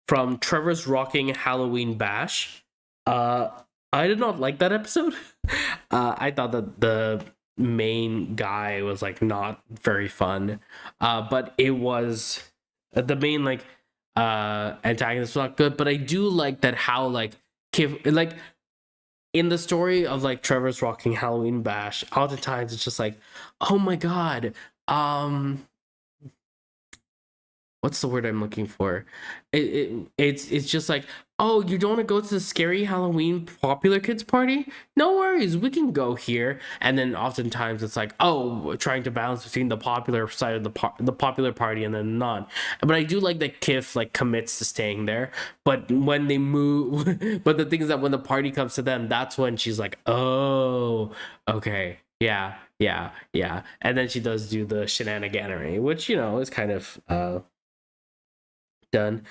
From Trevor's Rocking Halloween Bash. I did not like that episode. I thought that the main guy was like not very fun. But it was the main like antagonist was not good. But I do like that how like like in the story of like Trevor's Rocking Halloween Bash, oftentimes it's just like, oh my god, what's the word I'm looking for? It's just like, oh, you don't want to go to the scary Halloween popular kids party? No worries, we can go here. And then oftentimes it's like, oh, trying to balance between the popular side of the popular party and then not. But I do like that KIF like commits to staying there. But when they move, but the thing is that when the party comes to them, that's when she's like, oh, okay, yeah, yeah, yeah. And then she does do the shenaniganery, which is kind of done.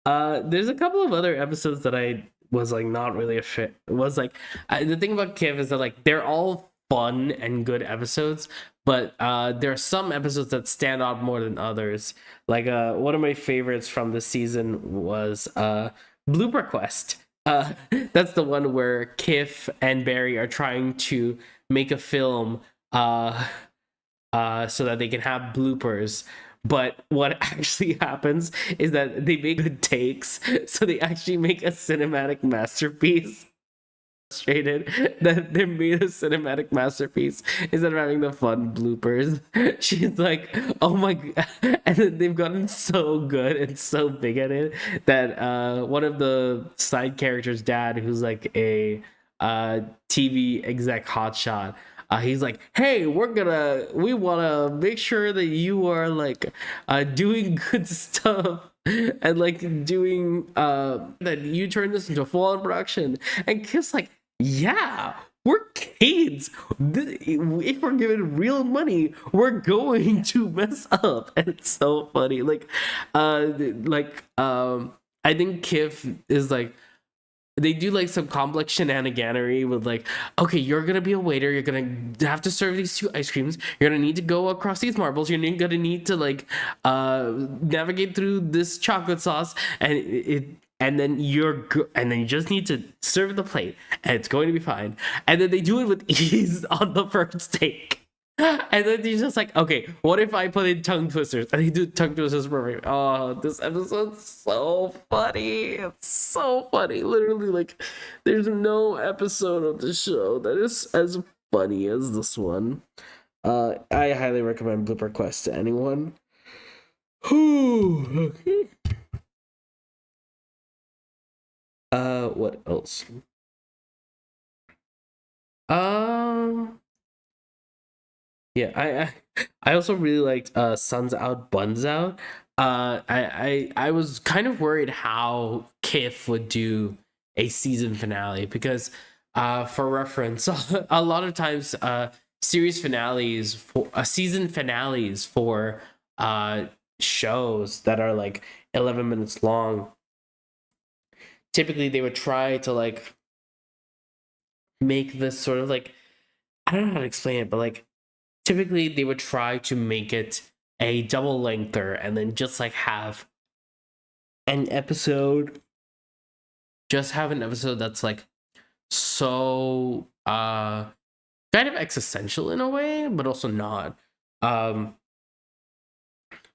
There's a couple of other episodes that I was like not really a fit. Was like the thing about KIF is that like they're all fun and good episodes, but there are some episodes that stand out more than others. Like one of my favorites from this season was Blooper Quest. That's the one where KIF and Barry are trying to make a film so that they can have bloopers. But what actually happens is that they make good takes, so they actually make a cinematic masterpiece. frustrated that they made a cinematic masterpiece instead of having the fun bloopers. She's like, oh my god. And then they've gotten so good and so big at it that one of the side characters' dad, who's like a TV exec hotshot, he's like, hey, we want to make sure that you are like doing good stuff and like doing that you turn this into a full-on production. And Kid's like, yeah, we're kids. If we're given real money, we're going to mess up. And it's so funny. I think Kif is like, they do like some complex shenaniganery with like, okay, you're gonna be a waiter, you're gonna have to serve these two ice creams, you're gonna need to go across these marbles, you're gonna need to like navigate through this chocolate sauce, and then and then you just need to serve the plate and it's going to be fine. And then they do it with ease on the first take. And then he's just like, okay, what if I put in tongue twisters? And he do tongue twisters perfect. Oh, this episode's so funny. It's so funny. Literally, like, there's no episode of the show that is as funny as this one. I highly recommend Blooper Quest to anyone. Okay. What else? Yeah, I also really liked Suns Out, Buns Out. I was kind of worried how Kif would do a season finale because for reference, a lot of times series finales for season finales for shows that are like 11 minutes long, typically they would try to like make this sort of like, I don't know how to explain it, but like typically they would try to make it a double lengther and then just like have an episode that's like so kind of existential in a way, but also not,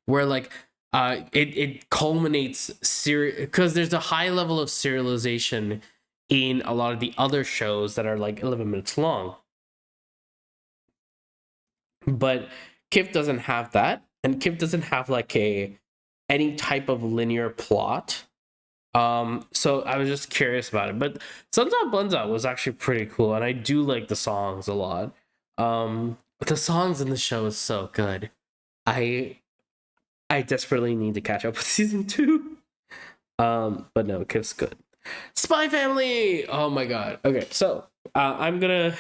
where like it culminates because there's a high level of serialization in a lot of the other shows that are like 11 minutes long. But Kif doesn't have that, and Kif doesn't have like any type of linear plot. So I was just curious about it. But Suns Out Buns Out was actually pretty cool, and I do like the songs a lot. The songs in the show is so good. I desperately need to catch up with season 2. But no, Kif's good. Spy Family. Oh my god. Okay, so I'm gonna,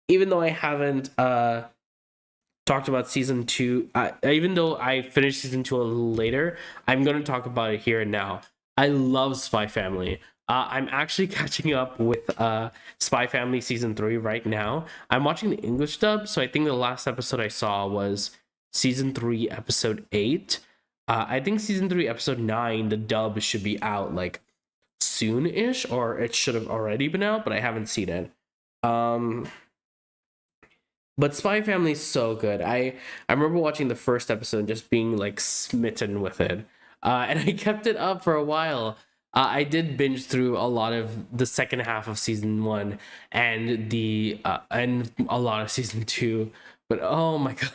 even though I haven't talked about season 2, even though I finished season 2 a little later, I'm going to talk about it here and now. I love Spy Family. I'm actually catching up with Spy Family season 3 right now. I'm watching the English dub, so I think the last episode I saw was season 3 episode 8. I think season 3 episode 9, the dub should be out like soon-ish, or it should have already been out, but I haven't seen it. But Spy Family is so good. I remember watching the first episode and just being like smitten with it. And I kept it up for a while. I did binge through a lot of the second half of season 1 and and a lot of season 2. But oh my god,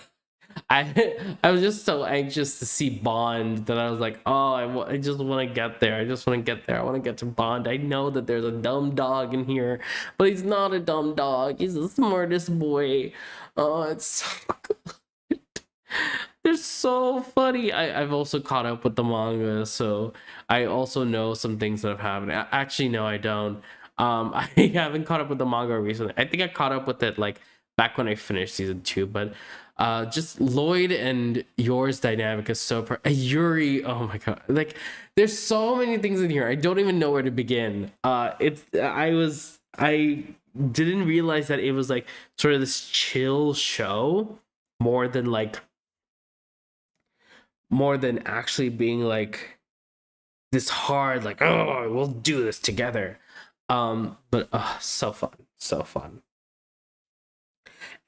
I was just so anxious to see Bond that I was like, oh, I just want to get there. I just want to get there. I want to get to Bond. I know that there's a dumb dog in here, but he's not a dumb dog. He's the smartest boy. Oh, it's so good. They're so funny. I've also caught up with the manga, so I also know some things that have happened. Actually, no, I don't. I haven't caught up with the manga recently. I think I caught up with it like back when I finished season 2, but just Lloyd and Yor's dynamic is so Yuri, oh my god, like there's so many things in here I don't even know where to begin. I didn't realize that it was like sort of this chill show more than actually being like this hard, like, oh, we'll do this together. But so fun.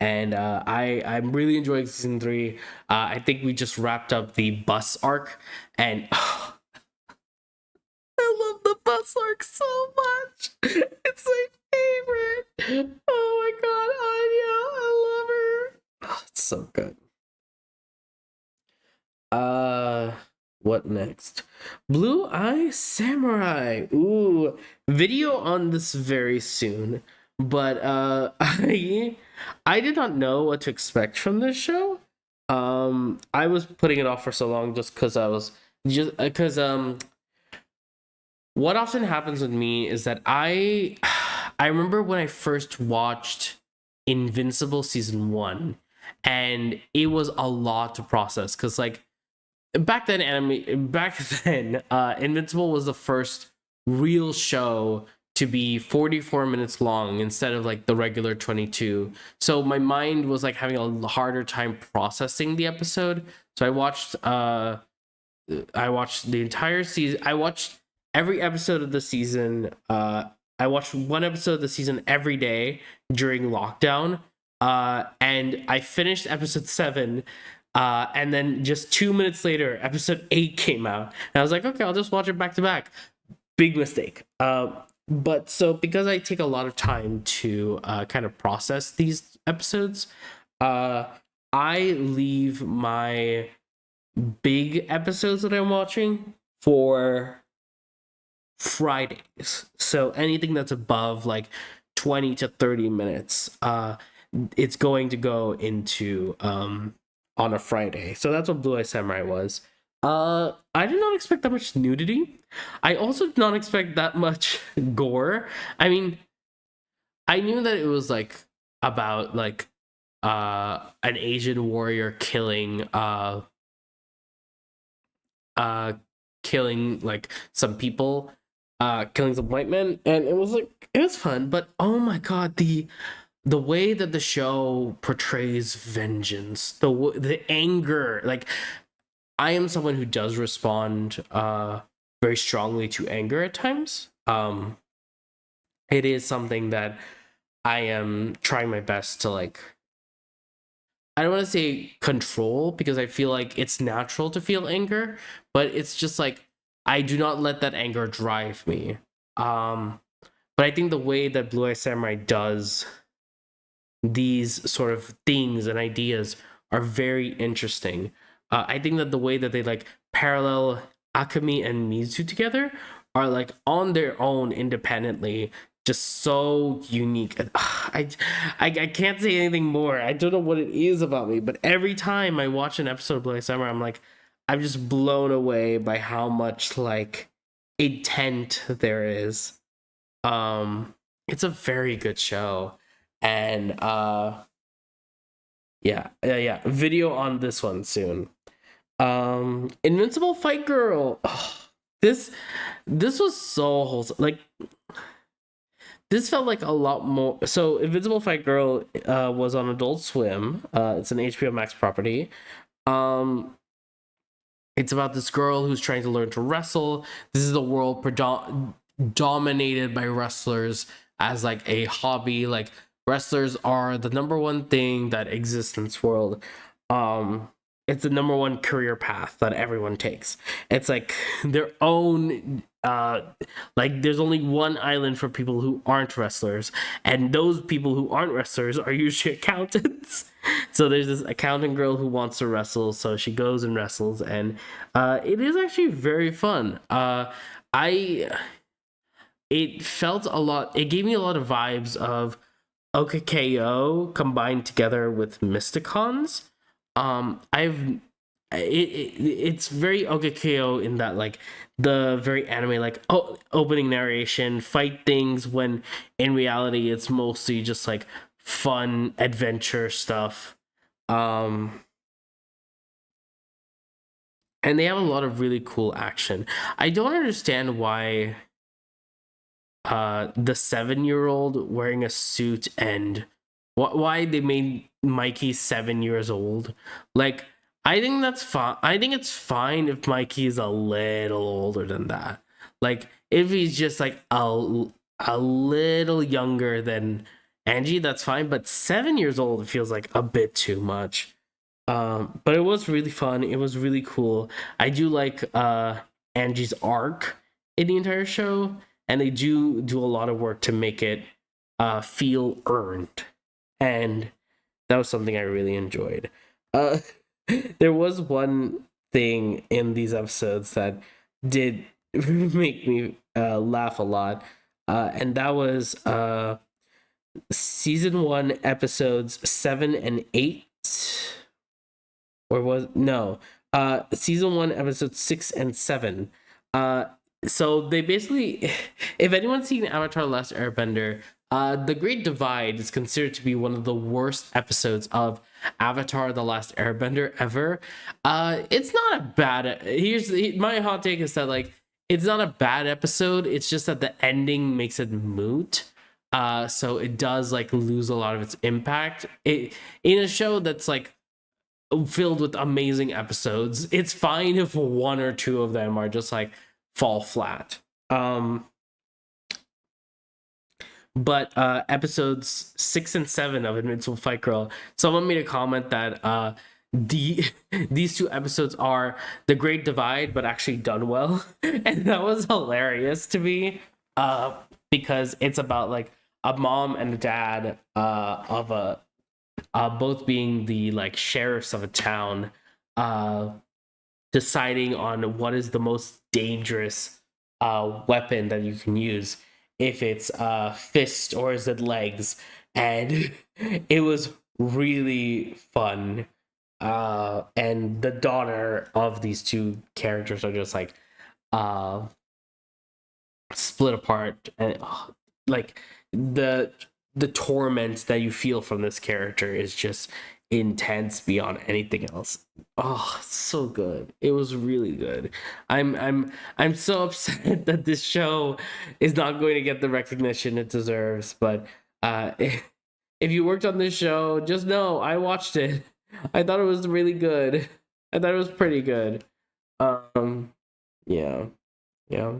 And I'm really enjoying season 3. I think we just wrapped up the bus arc, and I love the bus arc so much. It's my favorite. Oh my god, Anya, I love her. Oh, it's so good. What next? Blue Eye Samurai. Ooh, video on this very soon. But I did not know what to expect from this show. I was putting it off for so long just because I was just because what often happens with me is that I remember when I first watched Invincible season 1, and it was a lot to process because like back then Invincible was the first real show to be 44 minutes long instead of like the regular 22. So my mind was like having a harder time processing the episode. So I watched the entire season. I watched every episode of the season. I watched one episode of the season every day during lockdown. And I finished episode 7. And then just 2 minutes later, episode 8 came out. And I was like, okay, I'll just watch it back to back. Big mistake. But so because I take a lot of time to kind of process these episodes, I leave my big episodes that I'm watching for Fridays. So anything that's above like 20 to 30 minutes, it's going to go into on a Friday. So that's what Blue Eye Samurai was. I did not expect that much nudity. I also did not expect that much gore. I mean, I knew that it was like about like an Asian warrior killing killing like some people, killing some white men, and it was like it was fun, but oh my god, the way that the show portrays vengeance, the anger, like I am someone who does respond very strongly to anger at times. It is something that I am trying my best to like, I don't want to say control because I feel like it's natural to feel anger, but it's just like I do not let that anger drive me. But I think the way that Blue Eye Samurai does these sort of things and ideas are very interesting. I think that the way that they like parallel Akemi and Mizu together are like on their own independently just so unique. I can't say anything more. I don't know what it is about me, but every time I watch an episode of Blue Eye Samurai, I'm just blown away by how much like intent there is. It's a very good show, and yeah, video on this one soon. Invincible Fight Girl. Oh, this was so wholesome. Like this felt like a lot more. So Invincible Fight Girl was on Adult Swim. It's an HBO Max property. It's about this girl who's trying to learn to wrestle. This is a world dominated by wrestlers as like a hobby. Like wrestlers are the number one thing that exists in this world. It's the number one career path that everyone takes. It's like their own like there's only one island for people who aren't wrestlers, and those people who aren't wrestlers are usually accountants. So there's this accountant girl who wants to wrestle, so she goes and wrestles, and it is actually very fun. It felt a lot, it gave me a lot of vibes of OKKO combined together with Mysticons. It's very OKKO in that like the very anime like opening narration, fight things, when in reality it's mostly just like fun adventure stuff. And they have a lot of really cool action. I don't understand why the 7-year-old wearing a suit and why they made Mikey 7 years old. Like I think that's fine. I think it's fine if Mikey is a little older than that. Like if he's just like a little younger than Angie, that's fine. But 7 years old feels like a bit too much. But it was really fun. It was really cool. I do like Angie's arc in the entire show, and they do a lot of work to make it feel earned, and that was something I really enjoyed. Uh, there was one thing in these episodes that did make me laugh a lot, and that was season one, episodes 7 and 8, or was no, season one, episodes 6 and 7. So they basically, if anyone's seen Avatar: The Last Airbender, the Great Divide is considered to be one of the worst episodes of Avatar: The Last Airbender ever. It's not a bad. My hot take is that, like, it's not a bad episode. It's just that the ending makes it moot. So it does, like, lose a lot of its impact. It in a show that's like filled with amazing episodes. It's fine if one or two of them are just like fall flat. But episodes 6 and 7 of Invincible Fight Girl, someone made a comment that these two episodes are the Great Divide, but actually done well, and that was hilarious to me, because it's about like a mom and a dad of a both being the like sheriffs of a town, deciding on what is the most dangerous weapon that you can use, if it's fist or is it legs. And it was really fun, and the daughter of these two characters are just like split apart, and like the torment that you feel from this character is just intense beyond anything else. Oh, so good. It was really good. I'm so upset that this show is not going to get the recognition it deserves, but if you worked on this show, just know I watched it. I thought it was really good. I thought it was pretty good. Yeah. Yeah.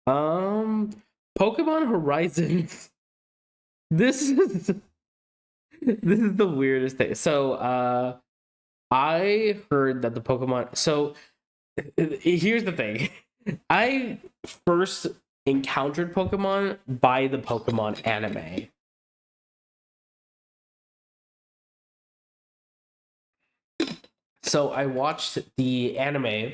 Pokemon Horizons. This is the weirdest thing. So I heard that the Pokemon, so here's the thing. I first encountered Pokemon by the Pokemon anime. So I watched the anime,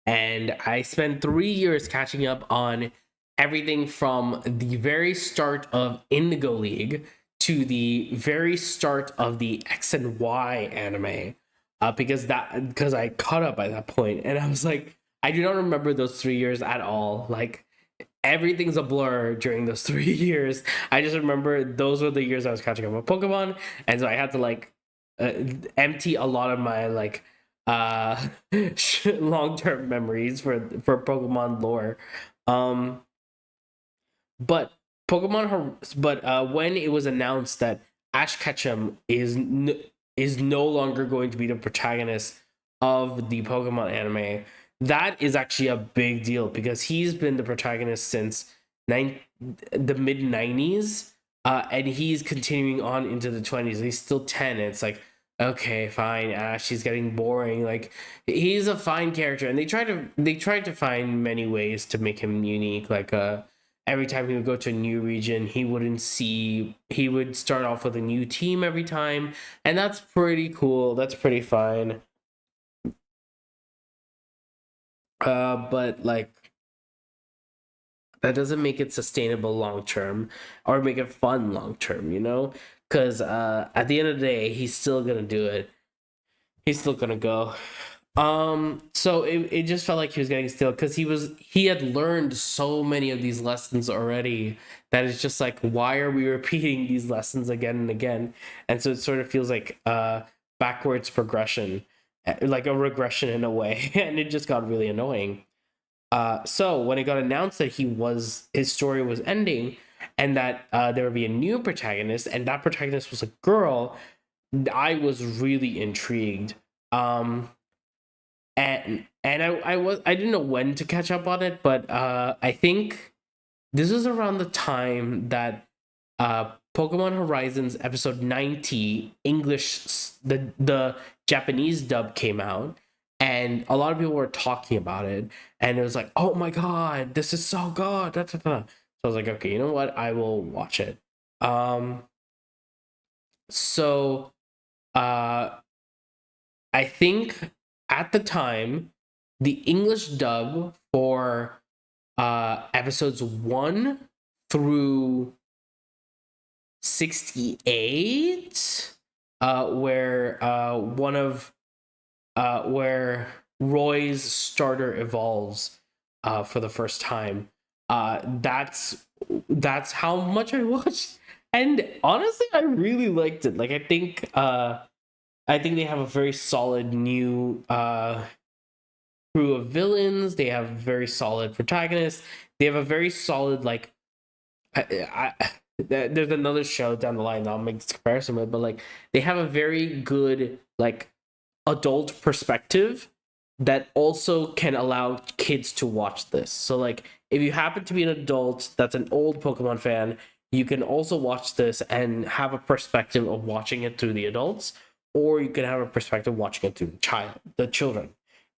and I spent 3 years catching up on everything from the very start of Indigo League to the very start of the X and Y anime, because I caught up by that point, and I was like, I do not remember those 3 years at all. Like, everything's a blur during those 3 years. I just remember those were the years I was catching up with Pokemon, and so I had to like empty a lot of my like long-term memories for Pokemon lore. But when it was announced that Ash Ketchum is no longer going to be the protagonist of the Pokemon anime, that is actually a big deal, because he's been the protagonist since the mid 90s, and he's continuing on into the 20s. He's still 10, and it's like, okay, fine, Ash, he's getting boring. Like, he's a fine character, and they tried to find many ways to make him unique. Like, every time he would go to a new region, he would start off with a new team every time, and that's pretty cool. That's pretty fine. But like, that doesn't make it sustainable long term, or make it fun long term, you know? Because at the end of the day, he's still gonna do it. He's still gonna go. So it just felt like he was getting stale, because he had learned so many of these lessons already, that it's just like, why are we repeating these lessons again and again? And so it sort of feels like backwards progression, like a regression in a way, and it just got really annoying. So when it got announced that his story was ending, and that there would be a new protagonist, and that protagonist was a girl, I was really intrigued. And I didn't know when to catch up on it, but I think this was around the time that Pokemon Horizons episode 90 English, the Japanese dub came out, and a lot of people were talking about it, and it was like, oh my god, this is so good. Da, da, da. So I was like, okay, you know what? I will watch it. Um, so uh, I think at the time, the English dub for episodes 1 through 68, where one of where Roy's starter evolves for the first time. That's how much I watched, and honestly, I really liked it. Like, I think they have a very solid new crew of villains. They have very solid protagonists. They have a very solid like. There's another show down the line that I'll make this comparison with, but like they have a very good like adult perspective that also can allow kids to watch this. So like if you happen to be an adult that's an old Pokemon fan, you can also watch this and have a perspective of watching it through the adults, or you can have a perspective watching it through the children.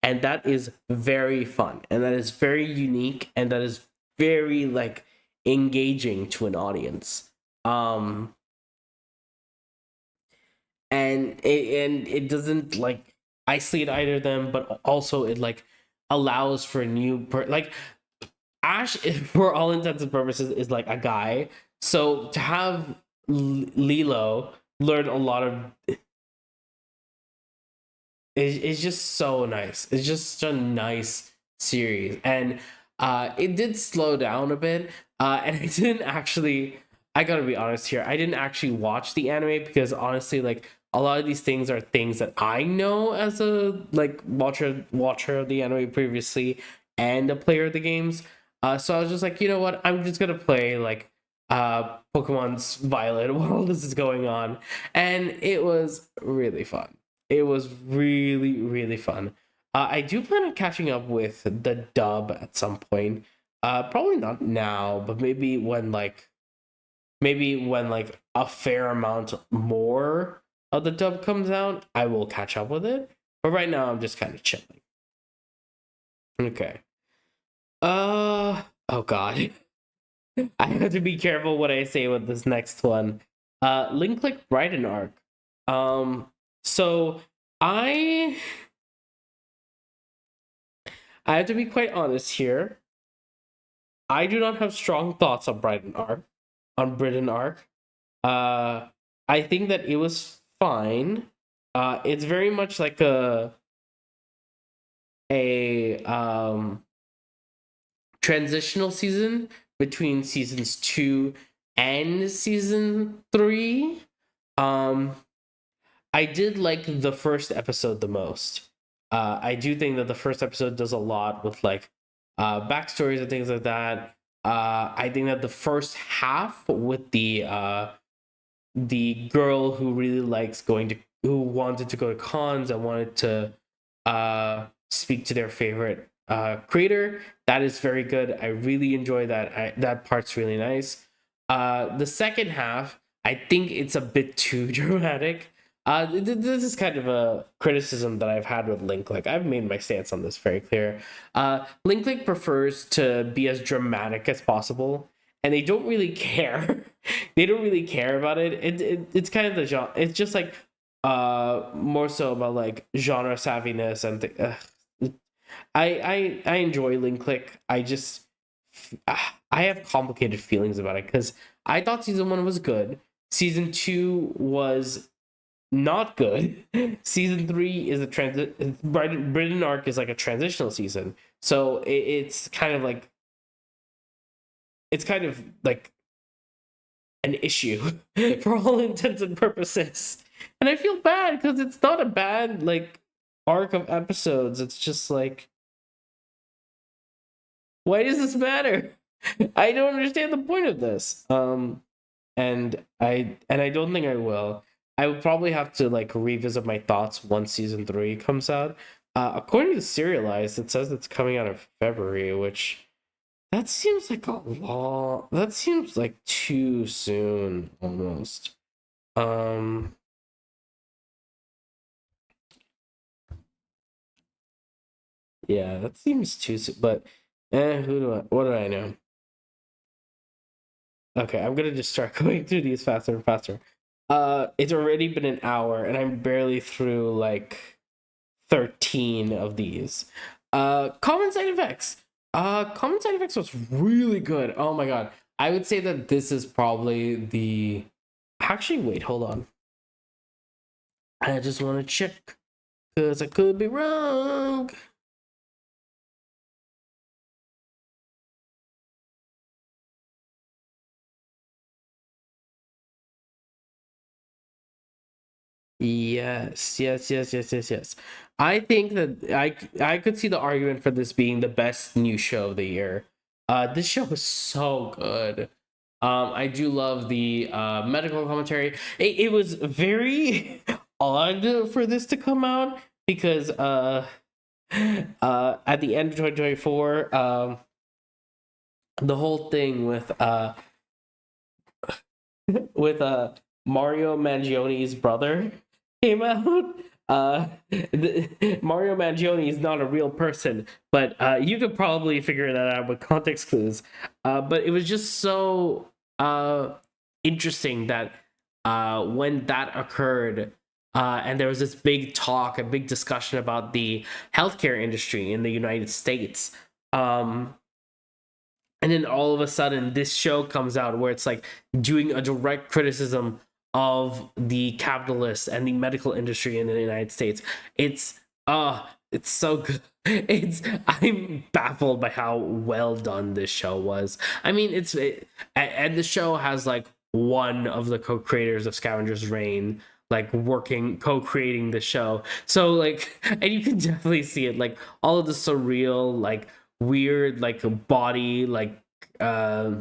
And that is very fun, and that is very unique, and that is very like engaging to an audience. Um and it doesn't like isolate either of them, but also it like allows for like Ash, for all intents and purposes, is like a guy. So to have Lilo learn a lot of it's just so nice. It's just a nice series, and it did slow down a bit. And I didn't actually. I gotta be honest here. I didn't actually watch the anime because honestly, like a lot of these things are things that I know as a like watcher of the anime previously and a player of the games. So I was just like, you know what? I'm just gonna play like Pokemon's Violet while this is going on, and it was really fun. It was really, really fun. I do plan on catching up with the dub at some point. Probably not now, but maybe when like a fair amount more of the dub comes out, I will catch up with it. But right now, I'm just kind of chilling. Okay. Oh god. I have to be careful what I say with this next one. Link Click Brighton arc. Um, so I I have to be quite honest here. I do not have strong thoughts on Britain arc. Uh, I think that it was fine. It's very much like a transitional season between seasons 2 and season 3. Um, I did like the first episode the most. I do think that the first episode does a lot with like backstories and things like that. I think that the first half with the girl who really likes who wanted to go to cons and wanted to speak to their favorite creator, that is very good. I really enjoy that. That part's really nice. The second half, I think it's a bit too dramatic. This is kind of a criticism that I've had with Link. Like I've made my stance on this very clear. Link Link prefers to be as dramatic as possible, and they don't really care. They don't really care about it. It's kind of the genre. It's just like more so about like genre savviness and I enjoy Link Click. I have complicated feelings about it because I thought season 1 was good. Season 2 was not good. Season 3 is a transit. Britain arc is like a transitional season, so it's kind of like an issue for all intents and purposes. And I feel bad because it's not a bad like arc of episodes. It's just like, why does this matter? I don't understand the point of this. And I don't think I will. I would probably have to like revisit my thoughts once season 3 comes out. According to Serialized, it says it's coming out in February, which that seems like a long. That seems like too soon almost. Um, Yeah, that seems too soon, but who do I what do I know? Okay, I'm gonna just start going through these faster and faster. It's already been an hour and I'm barely through like 13 of these. Common side effects. Common side effects was really good. Oh my god. I would say that this is probably the actually wait, hold on. I just want to check because I could be wrong. Yes. I think that I could see the argument for this being the best new show of the year. This show is so good. I do love the medical commentary. It was very odd for this to come out because at the end of 2024, the whole thing with Mario Mangione's brother came out. Mario Mangione is not a real person, but you could probably figure that out with context clues. But it was just so interesting that when that occurred, and there was this big talk, a big discussion about the healthcare industry in the United States. And then all of a sudden this show comes out where it's like doing a direct criticism of the capitalists and the medical industry in the United States. It's so good. It's I'm baffled by how well done this show was. I mean, and the show has like one of the co-creators of Scavenger's Reign like working co-creating the show. So like and you can definitely see it like all of the surreal like weird like body like uh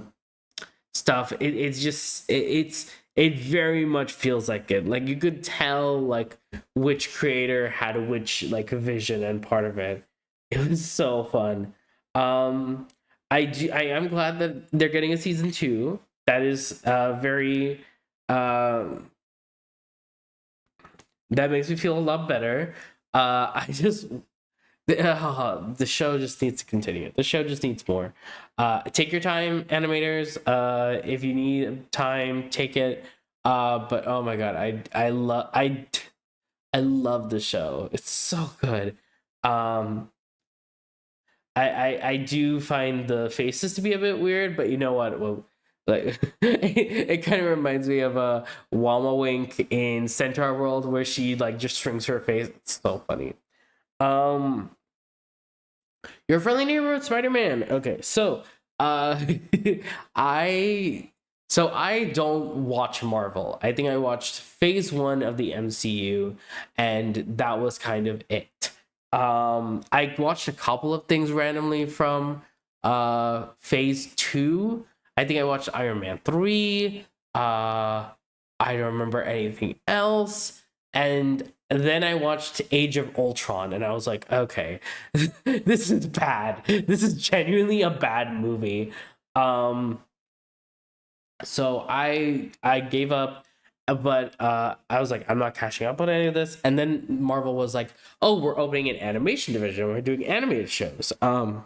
stuff. It's just it very much feels like it. Like you could tell like which creator had which like vision and part of it. It was so fun. um I am glad that they're getting a season 2. That is very that makes me feel a lot better. I just the show just needs to continue. The show just needs more. Take your time, animators. If you need time, take it. But oh my god, I love the show. It's so good. Um, I do find the faces to be a bit weird, but you know what? Well, like it kind of reminds me of a Wama Wink in Centaur World where she like just shrinks her face. It's so funny. Um, Your friendly neighborhood Spider-Man. Okay, so I I don't watch Marvel. I think I watched phase 1 of the MCU and that was kind of it. I watched a couple of things randomly from phase 2. I think I watched Iron Man 3. I don't remember anything else. And then I watched Age of Ultron and I was like, okay, this is bad. This is genuinely a bad movie. Um, so I gave up, but I was like, I'm not catching up on any of this. And then Marvel was like, oh, we're opening an animation division. We're doing animated shows. And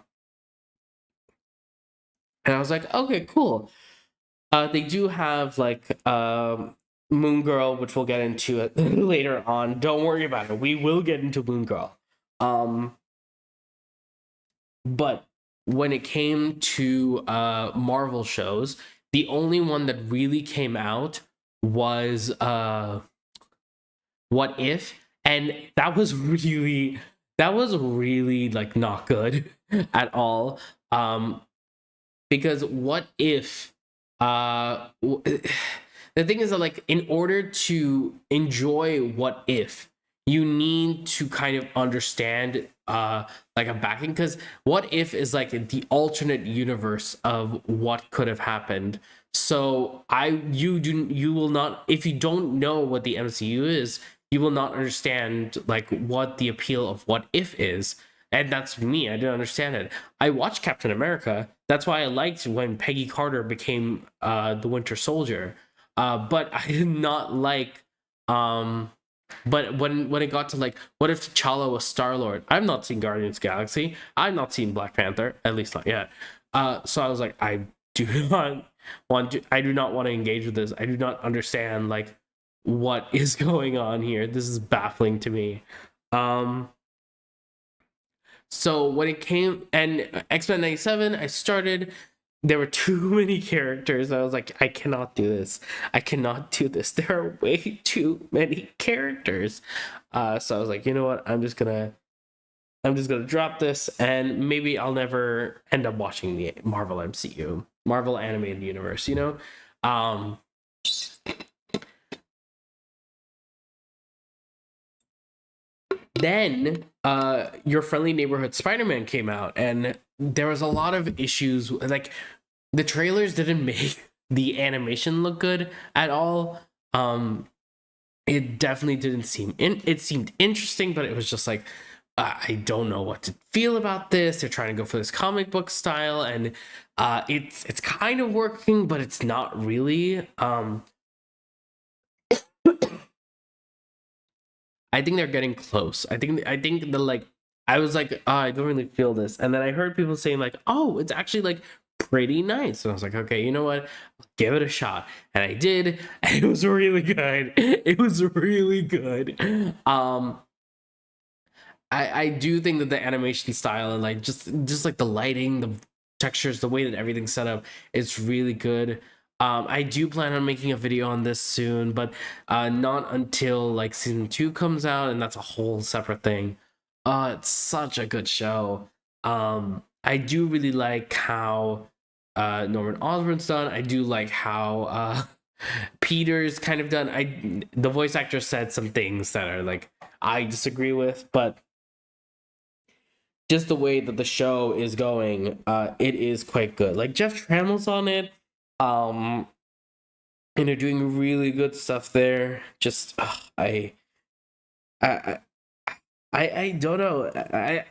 I was like, okay, cool. They do have like Moon Girl, which we'll get into it later on. Don't worry about it. We will get into Moon Girl. Um, but when it came to Marvel shows, the only one that really came out was What If, and that was really like not good at all. Because What If the thing is that like in order to enjoy What If, you need to kind of understand like a backing, because What If is like the alternate universe of what could have happened. So you will not, if you don't know what the MCU is, you will not understand like what the appeal of What If is. And that's me. I didn't understand it. I watched Captain America. That's why I liked when Peggy Carter became the Winter Soldier. But I did not like um But when it got to like, what if T'Challa was Star Lord? I've not seen Guardians of the Galaxy. I've not seen Black Panther, at least not yet. So I was like, do not I do not want to engage with this. I do not understand like what is going on here. This is baffling to me. Um, so when it came and X-Men 97, I started. There were too many characters. I was like, I cannot do this. I cannot do this. There are way too many characters. So I was like, you know what? I'm just gonna drop this, and maybe I'll never end up watching the Marvel MCU, Marvel Animated Universe. You know, um, then Your Friendly Neighborhood Spider-Man came out, and there was a lot of issues. Like the trailers didn't make the animation look good at all. It definitely didn't seem it seemed interesting, but it was just like, I don't know what to feel about this. They're trying to go for this comic book style, and it's kind of working, but it's not really. I think they're getting close. I think the like, I was like, oh, I don't really feel this, and then I heard people saying like, oh, it's actually like pretty nice, and I was like, okay, you know what, I'll give it a shot, and I did, and it was really good. It was really good. I do think that the animation style and like just like the lighting, the textures, the way that everything's set up, it's really good. I do plan on making a video on this soon, but not until like season 2 comes out, and that's a whole separate thing. It's such a good show. I do really like how Norman Osborn's done. I do like how Peter's kind of done. The voice actor said some things that are like I disagree with, but just the way that the show is going, it is quite good. Like Jeff Trammell's on it, um, and they're doing really good stuff there. Just I, I don't know.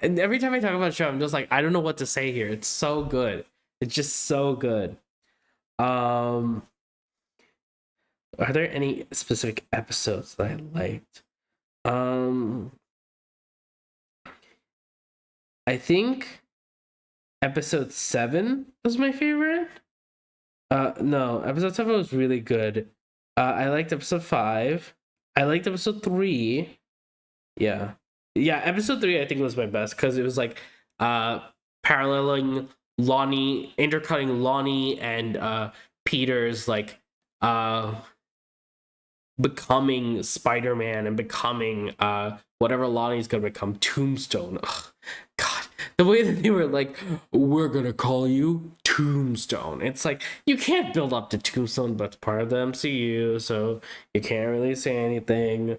And every time I talk about the show, I'm just like, I don't know what to say here. It's so good. It's just so good. Um, are there any specific episodes that I liked? Um, I think episode 7 was my favorite. No, episode 7 was really good. I liked episode 5. I liked episode 3. Yeah. Yeah, episode 3 I think was my best because it was like uh paralleling Lonnie, intercutting Lonnie and Peter's like uh becoming Spider-Man and becoming whatever Lonnie's gonna become, Tombstone. Ugh, God, the way that they were like, we're gonna call you Tombstone. It's like you can't build up to Tombstone, but it's part of the MCU, so you can't really say anything.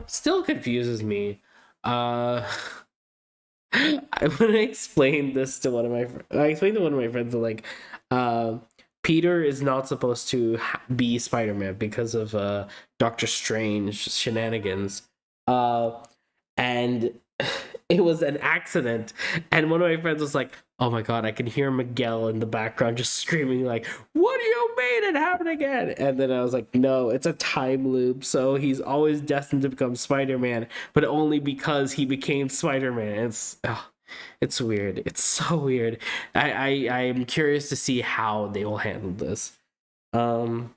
Still confuses me. Uh when I explained this to one of my I explained to one of my friends that like uh Peter is not supposed to be Spider-Man because of Doctor Strange shenanigans. And it was an accident. And one of my friends was like, "Oh my god, I can hear Miguel in the background just screaming like, 'What do you mean it happened again?'" And then I was like, "No, it's a time loop. So he's always destined to become Spider-Man, but only because he became Spider-Man." It's weird. It's so weird. I'm curious to see how they will handle this. Um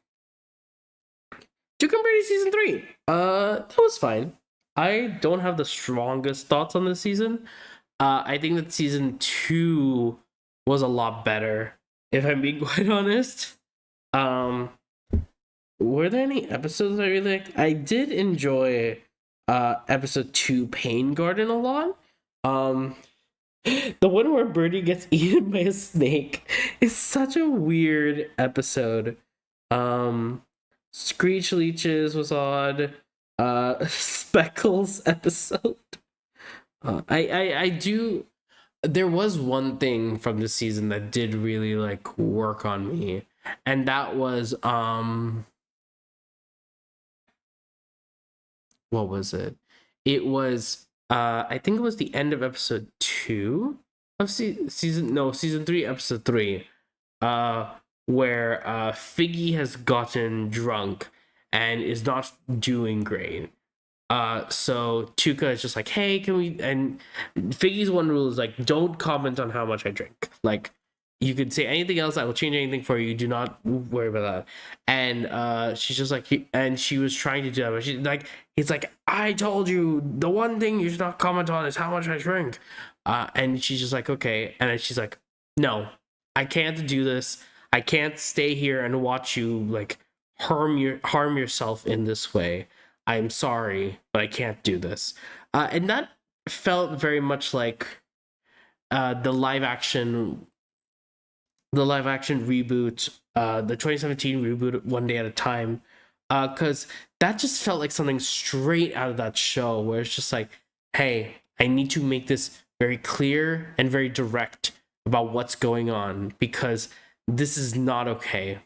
Duke and Brady season 3. That was fine. I don't have the strongest thoughts on this season. I think that season 2 was a lot better, if I'm being quite honest. Um were there any episodes I really liked? I did enjoy episode 2 Pain Garden a lot. Um the one where Birdie gets eaten by a snake is such a weird episode. Um, Screech Leeches was odd. Speckles episode. I do. There was one thing from the season that did really like work on me, and that was what was it? It was I think it was the end of episode 2 of season 3, episode 3, uh where Figgy has gotten drunk and is not doing great. So Tuka is just like, hey, can we? And Figgy's one rule is like, don't comment on how much I drink. Like, you could say anything else, I will change anything for you. Do not worry about that. And she's just like, and she was trying to do that, but she's like, he's like, I told you the one thing you should not comment on is how much I drink. And she's just like, okay. And then she's like, no, I can't do this. I can't stay here and watch you like harm yourself in this way. I'm sorry, but I can't do this. And that felt very much like the live action reboot, the 2017 reboot, One Day at a Time, because that just felt like something straight out of that show, where it's just like, hey, I need to make this very clear and very direct about what's going on because this is not okay.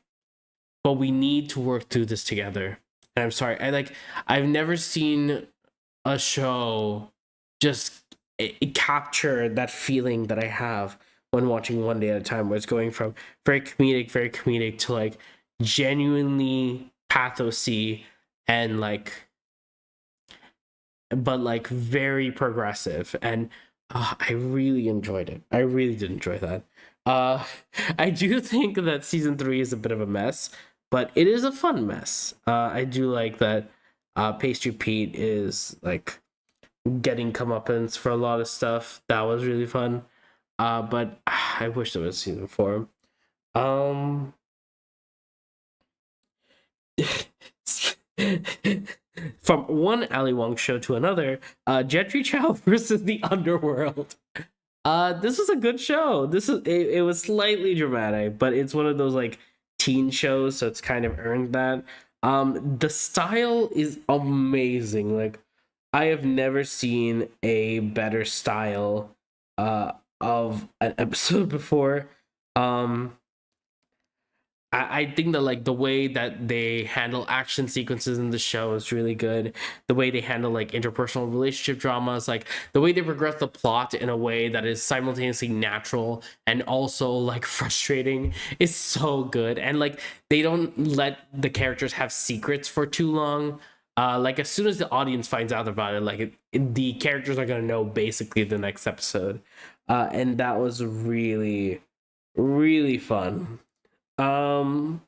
But we need to work through this together. And I'm sorry, I've never seen a show just capture that feeling that I have when watching One Day at a Time, where it's going from very comedic to like genuinely pathosy and like, but like very progressive. And I really enjoyed it. I really did enjoy that. Uh, I do think that season 3 is a bit of a mess, but it is a fun mess. I do like that Pastry Pete is like getting comeuppance for a lot of stuff. That was really fun. But I wish there was season 4. Um, from one Ali Wong show to another, Jetri Chow versus the Underworld. This was a good show. It was slightly dramatic, but it's one of those like teen shows, so it's kind of earned that. The style is amazing. Like, I have never seen a better style of an episode before. Um, I think that like the way that they handle action sequences in the show is really good. The way they handle like interpersonal relationship dramas, like the way they progress the plot in a way that is simultaneously natural and also like frustrating is so good. And like they don't let the characters have secrets for too long. Like as soon as the audience finds out about it, like the characters are gonna know basically the next episode. And that was really, really fun. Um,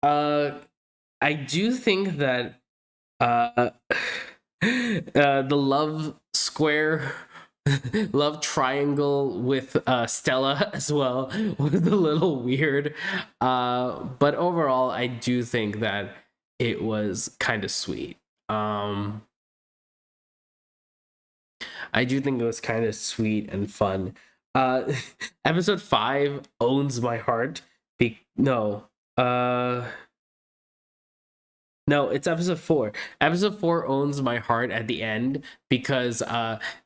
uh, I do think that uh, the love square, love triangle with Stella as well was a little weird. But overall, I do think that it was kind of sweet. Um, I do think it was kind of sweet and fun. Uh, episode 5 owns my heart. No, uh, no, it's episode 4. Episode 4 owns my heart at the end because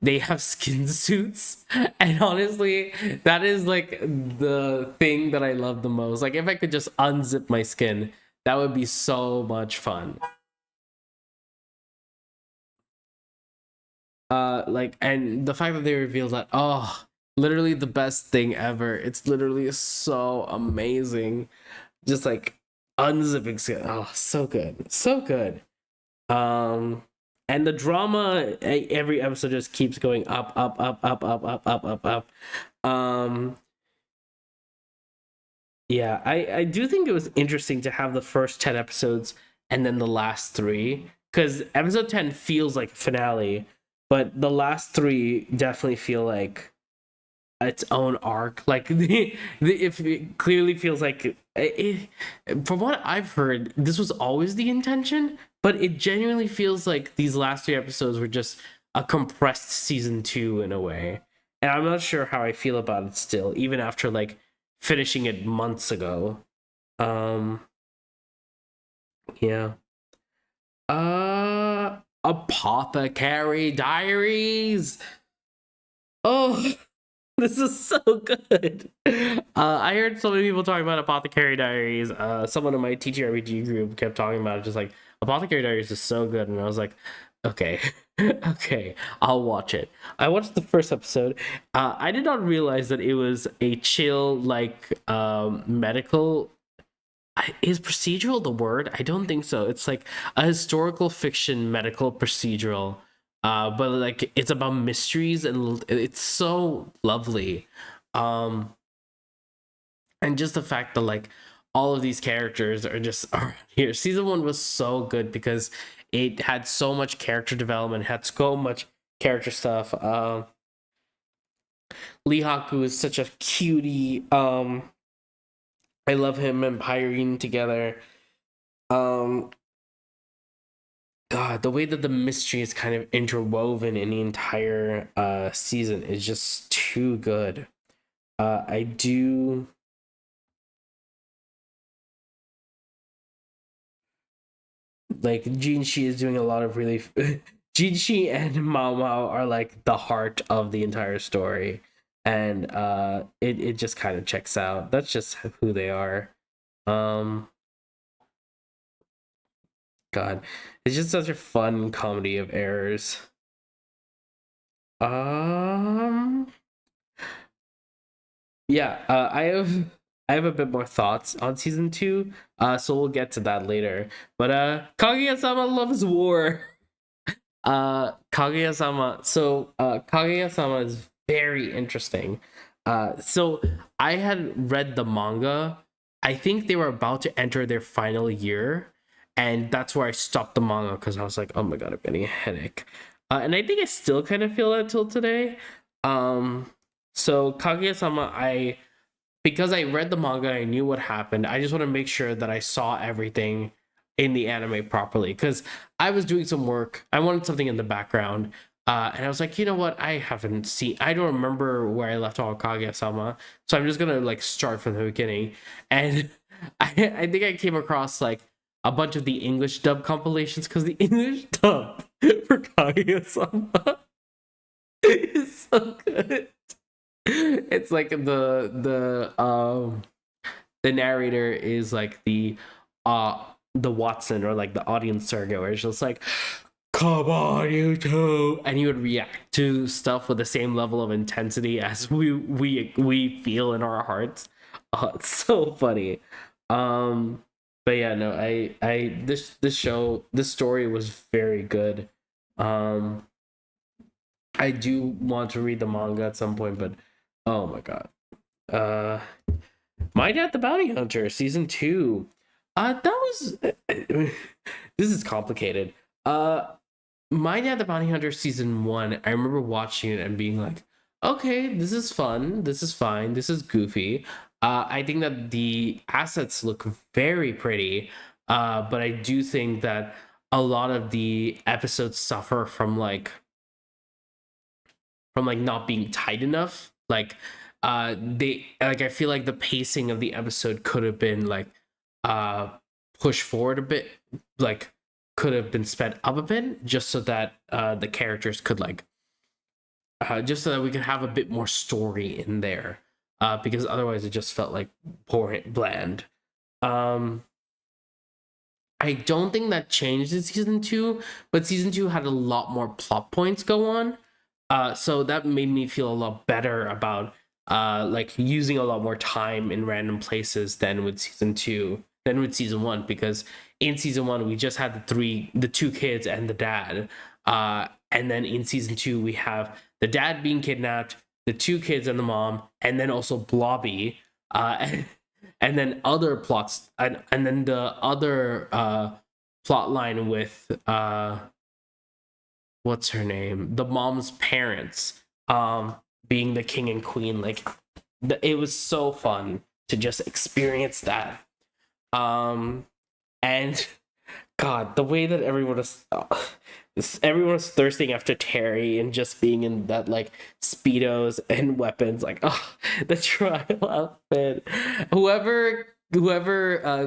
they have skin suits, and honestly, that is like the thing that I love the most. Like, if I could just unzip my skin, that would be so much fun. Like, and the fact that they revealed that, oh, literally the best thing ever. It's literally so amazing. Just like unzipping skin. Oh, so good. So good. Um and the drama, every episode just keeps going up, up, up, up, up, up, up, up, up. Um yeah, I do think it was interesting to have the first 10 episodes and then the last 3, because episode 10 feels like a finale, but the last 3 definitely feel like its own arc. Like if it clearly feels like from what I've heard, this was always the intention, but it genuinely feels like these last 3 episodes were just a compressed season 2 in a way. And I'm not sure how I feel about it still, even after like finishing it months ago. Um, yeah. Apothecary Diaries. Oh, this is so good. I heard so many people talking about Apothecary Diaries. Someone in my TTRPG group kept talking about it, just like Apothecary Diaries is so good, and I was like, okay, okay, I'll watch it. I watched the first episode. I did not realize that it was a chill, like medical. Is procedural the word? I don't think so. It's like a historical fiction medical procedural. But like it's about mysteries and it's so lovely. Um, and just the fact that like all of these characters are just are here. Season one was so good because it had so much character development, had so much character stuff. Lee Haku is such a cutie. I love him and Pyrene together. Um, God, the way that the mystery is kind of interwoven in the entire season is just too good. I do like Jinshi is doing a lot of really Jinshi and Mao Mao are like the heart of the entire story. And it just kind of checks out. That's just who they are. Um God. It's just such a fun comedy of errors. Um yeah, I have a bit more thoughts on season two. So we'll get to that later. But Kaguya-sama loves war. Kaguya-sama. So Kaguya-sama is very interesting. So I had read the manga. I think they were about to enter their final year, and that's where I stopped the manga because I was like, oh my god, I'm getting a headache. And I think I still kind of feel that till today. Um, so Kaguya-sama, I because I read the manga, I knew what happened. I just want to make sure that I saw everything in the anime properly because I was doing some work. I wanted something in the background. And I was like, you know what? I haven't seen, I don't remember where I left off Kaguya-sama. So I'm just going to like start from the beginning. And I think I came across like a bunch of the English dub compilations because the English dub for Kaguya-sama is so good. It's like the narrator is like the Watson or like the audience surrogate where it's just like come on you two and you would react to stuff with the same level of intensity as we feel in our hearts. It's so funny. But yeah, no, I this show, this story was very good. um I do want to read the manga at some point, but oh my god. Uh My Dad the Bounty Hunter season 2. That was this is complicated. My Dad the Bounty Hunter season 1, I remember watching it and being like, "Okay, this is fun. This is fine. This is goofy." I think that the assets look very pretty. But I do think that a lot of the episodes suffer from like not being tight enough. Like they like I feel like the pacing of the episode could have been like uh pushed forward a bit, like could have been sped up a bit just so that the characters could like just so that we could have a bit more story in there. Because otherwise it just felt like boring, bland. um I don't think that changed in season 2, but season 2 had a lot more plot points go on. So that made me feel a lot better about like using a lot more time in random places than with season 2, than with season 1, because in season 1 we just had the two kids and the dad. And then in season 2 we have the dad being kidnapped, the two kids and the mom, and then also Blobby. And then other plots, and then the other plot line with what's her name, the mom's parents, being the king and queen. Like it was so fun to just experience that. And god, the way that everyone was thirsting after Terry and just being in that like speedos and weapons, like oh, the trial outfit. Whoever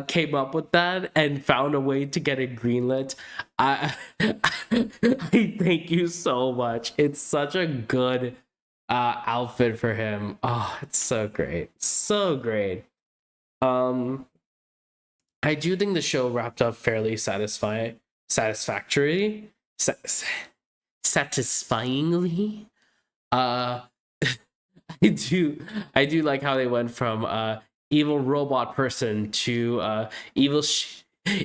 came up with that and found a way to get it greenlit, I I thank you so much. It's such a good outfit for him. Oh, it's so great, so great. um I do think the show wrapped up fairly satisfactory, sa- satisfyingly. Uh, I do, I do like how they went from evil robot person to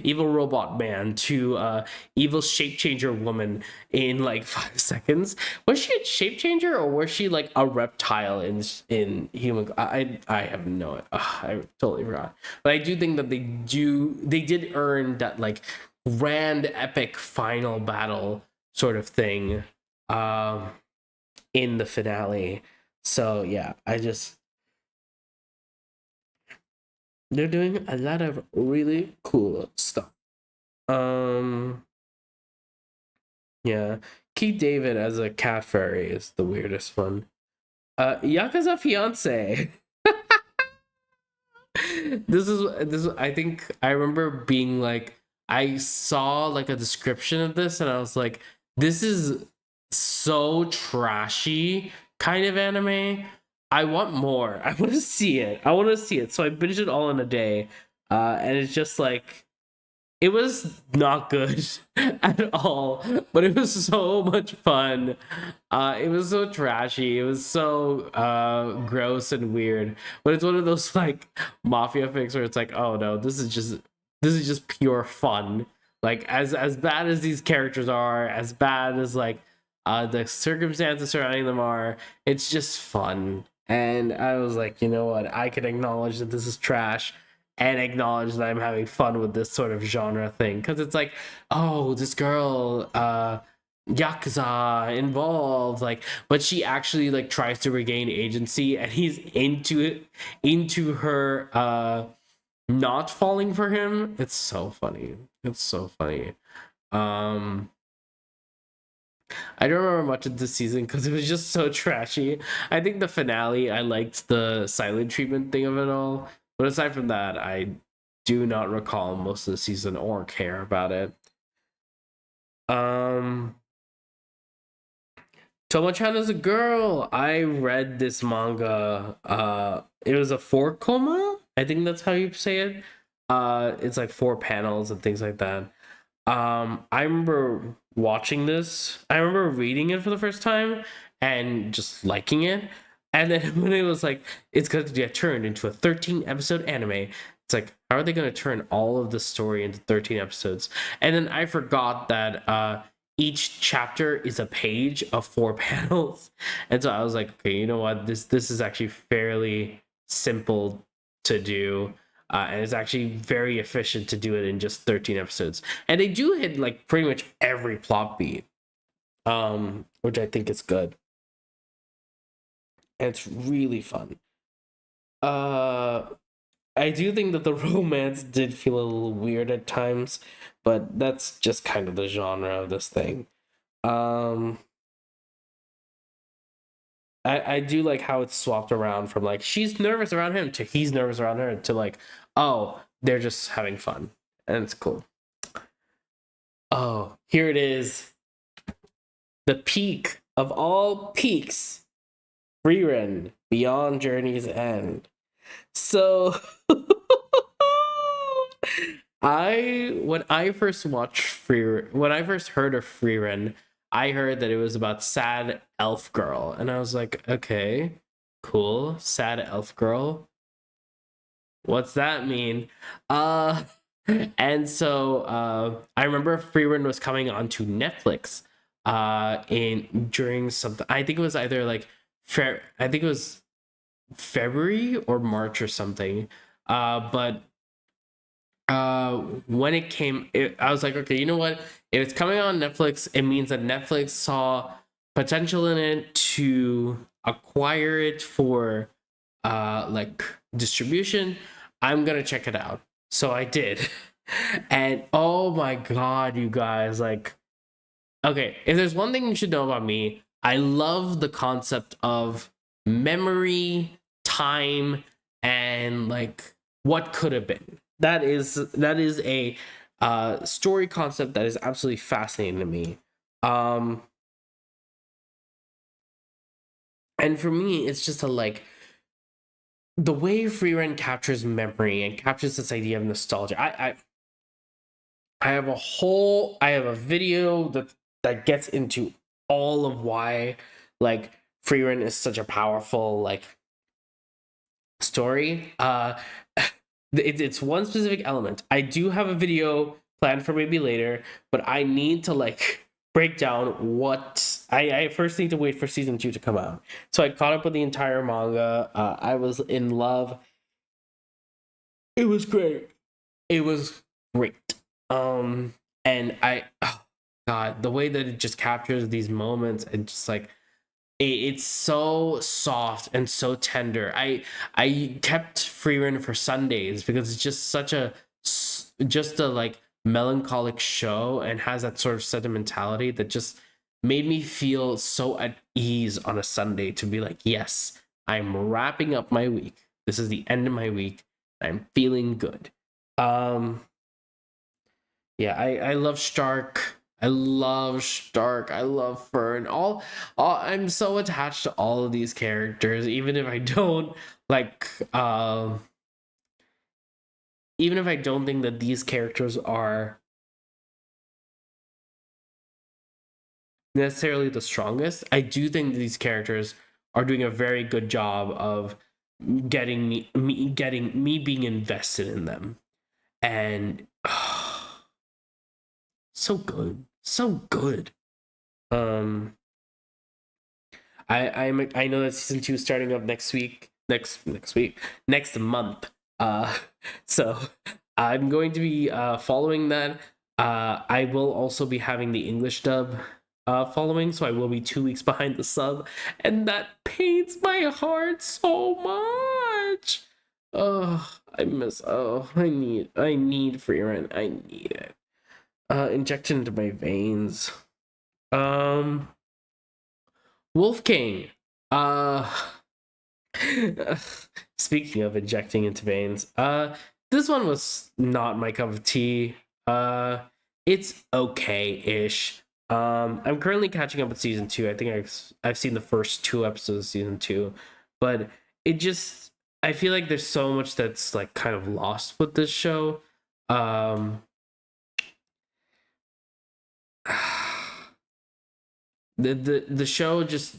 evil robot man to evil shape changer woman in like 5 seconds. Was she a shape changer or was she like a reptile in human? I have no. I totally forgot. But I do think that they did earn that like grand epic final battle sort of thing in the finale. So yeah, they're doing a lot of really cool stuff. Um, yeah, Keith David as a cat fairy is the weirdest one. Yakuza fiance. This. I think I remember being like, I saw like a description of this, and I was like, this is so trashy kind of anime. I want more. I want to see it. I want to see it. So I binged it all in a day, and it's just like it was not good at all, but it was so much fun. It was so trashy. It was so gross and weird. But it's one of those like mafia fics where it's like, oh no, this is just pure fun. Like as bad as these characters are, as bad as like the circumstances surrounding them are, it's just fun. And I was like, you know what? I can acknowledge that this is trash and acknowledge that I'm having fun with this sort of genre thing. Because it's like, oh, this girl, Yakuza involved, like, but she actually like tries to regain agency and he's into it, into her not falling for him. It's so funny. It's so funny. Um I don't remember much of this season because it was just so trashy. I think the finale, I liked the silent treatment thing of it all. But aside from that, I do not recall most of the season or care about it. Um Tomo-chan is a girl. I read this manga. It was a 4 koma. I think that's how you say it. It's like 4 panels and things like that. I remember watching this. I remember reading it for the first time and just liking it. And then when it was like, it's going to get turned into a 13-episode anime, it's like, how are they going to turn all of the story into 13 episodes? And then I forgot that each chapter is a page of 4 panels. And so I was like, okay, you know what? This is actually fairly simple to do. And it's actually very efficient to do it in just 13 episodes. And they do hit like pretty much every plot beat, which I think is good. And it's really fun. I do think that the romance did feel a little weird at times, but that's just kind of the genre of this thing. Um, I do like how it's swapped around from like she's nervous around him to he's nervous around her to like, oh, they're just having fun. And it's cool. Oh, here it is. The peak of all peaks. Frieren, Beyond Journey's End. So when I first watched when I first heard of Frieren, I heard that it was about sad elf girl, and I was like, okay, cool, sad elf girl. What's that mean? Uh, and so I remember Frieren was coming onto Netflix in during something. I think it was either like I think it was February or March or something. But when it came, I was like, okay, you know what? If it's coming on Netflix, it means that Netflix saw potential in it to acquire it for like distribution. I'm gonna check it out. So I did. And oh my god, you guys, like, okay, if there's one thing you should know about me, I love the concept of memory, time, and like what could have been. That is a story concept that is absolutely fascinating to me. Um, and for me, it's just a like the way Frieren captures memory and captures this idea of nostalgia. I have a video that gets into all of why like Frieren is such a powerful like story. It's one specific element. I do have a video planned for maybe later, but I need to like break down what I first need to wait for season 2 to come out. So I caught up with the entire manga. I was in love. It was great. It was great. And oh God, the way that it just captures these moments and just like it's so soft and so tender. I kept Freerun for Sundays because it's just such a just a like melancholic show and has that sort of sentimentality that just made me feel so at ease on a Sunday to be like, yes, I'm wrapping up my week. This is the end of my week. I'm feeling good. Um yeah, I love Stark. I love Stark. I love Fern. All I'm so attached to all of these characters, even if I don't like even if I don't think that these characters are necessarily the strongest, I do think these characters are doing a very good job of getting me being invested in them. And so good. So good. Um I know that season 2 is starting up next week. Next week. Next month. So I'm going to be following that. I will also be having the English dub following, so I will be 2 weeks behind the sub, and that pains my heart so much. Oh, I need Freerun. I need it. Injected into my veins. Um Wolf King. Uh Speaking of injecting into veins, this one was not my cup of tea. It's okay-ish. I'm currently catching up with season 2. I think I've seen the first 2 episodes of season 2, but it just I feel like there's so much that's like kind of lost with this show. Um the show just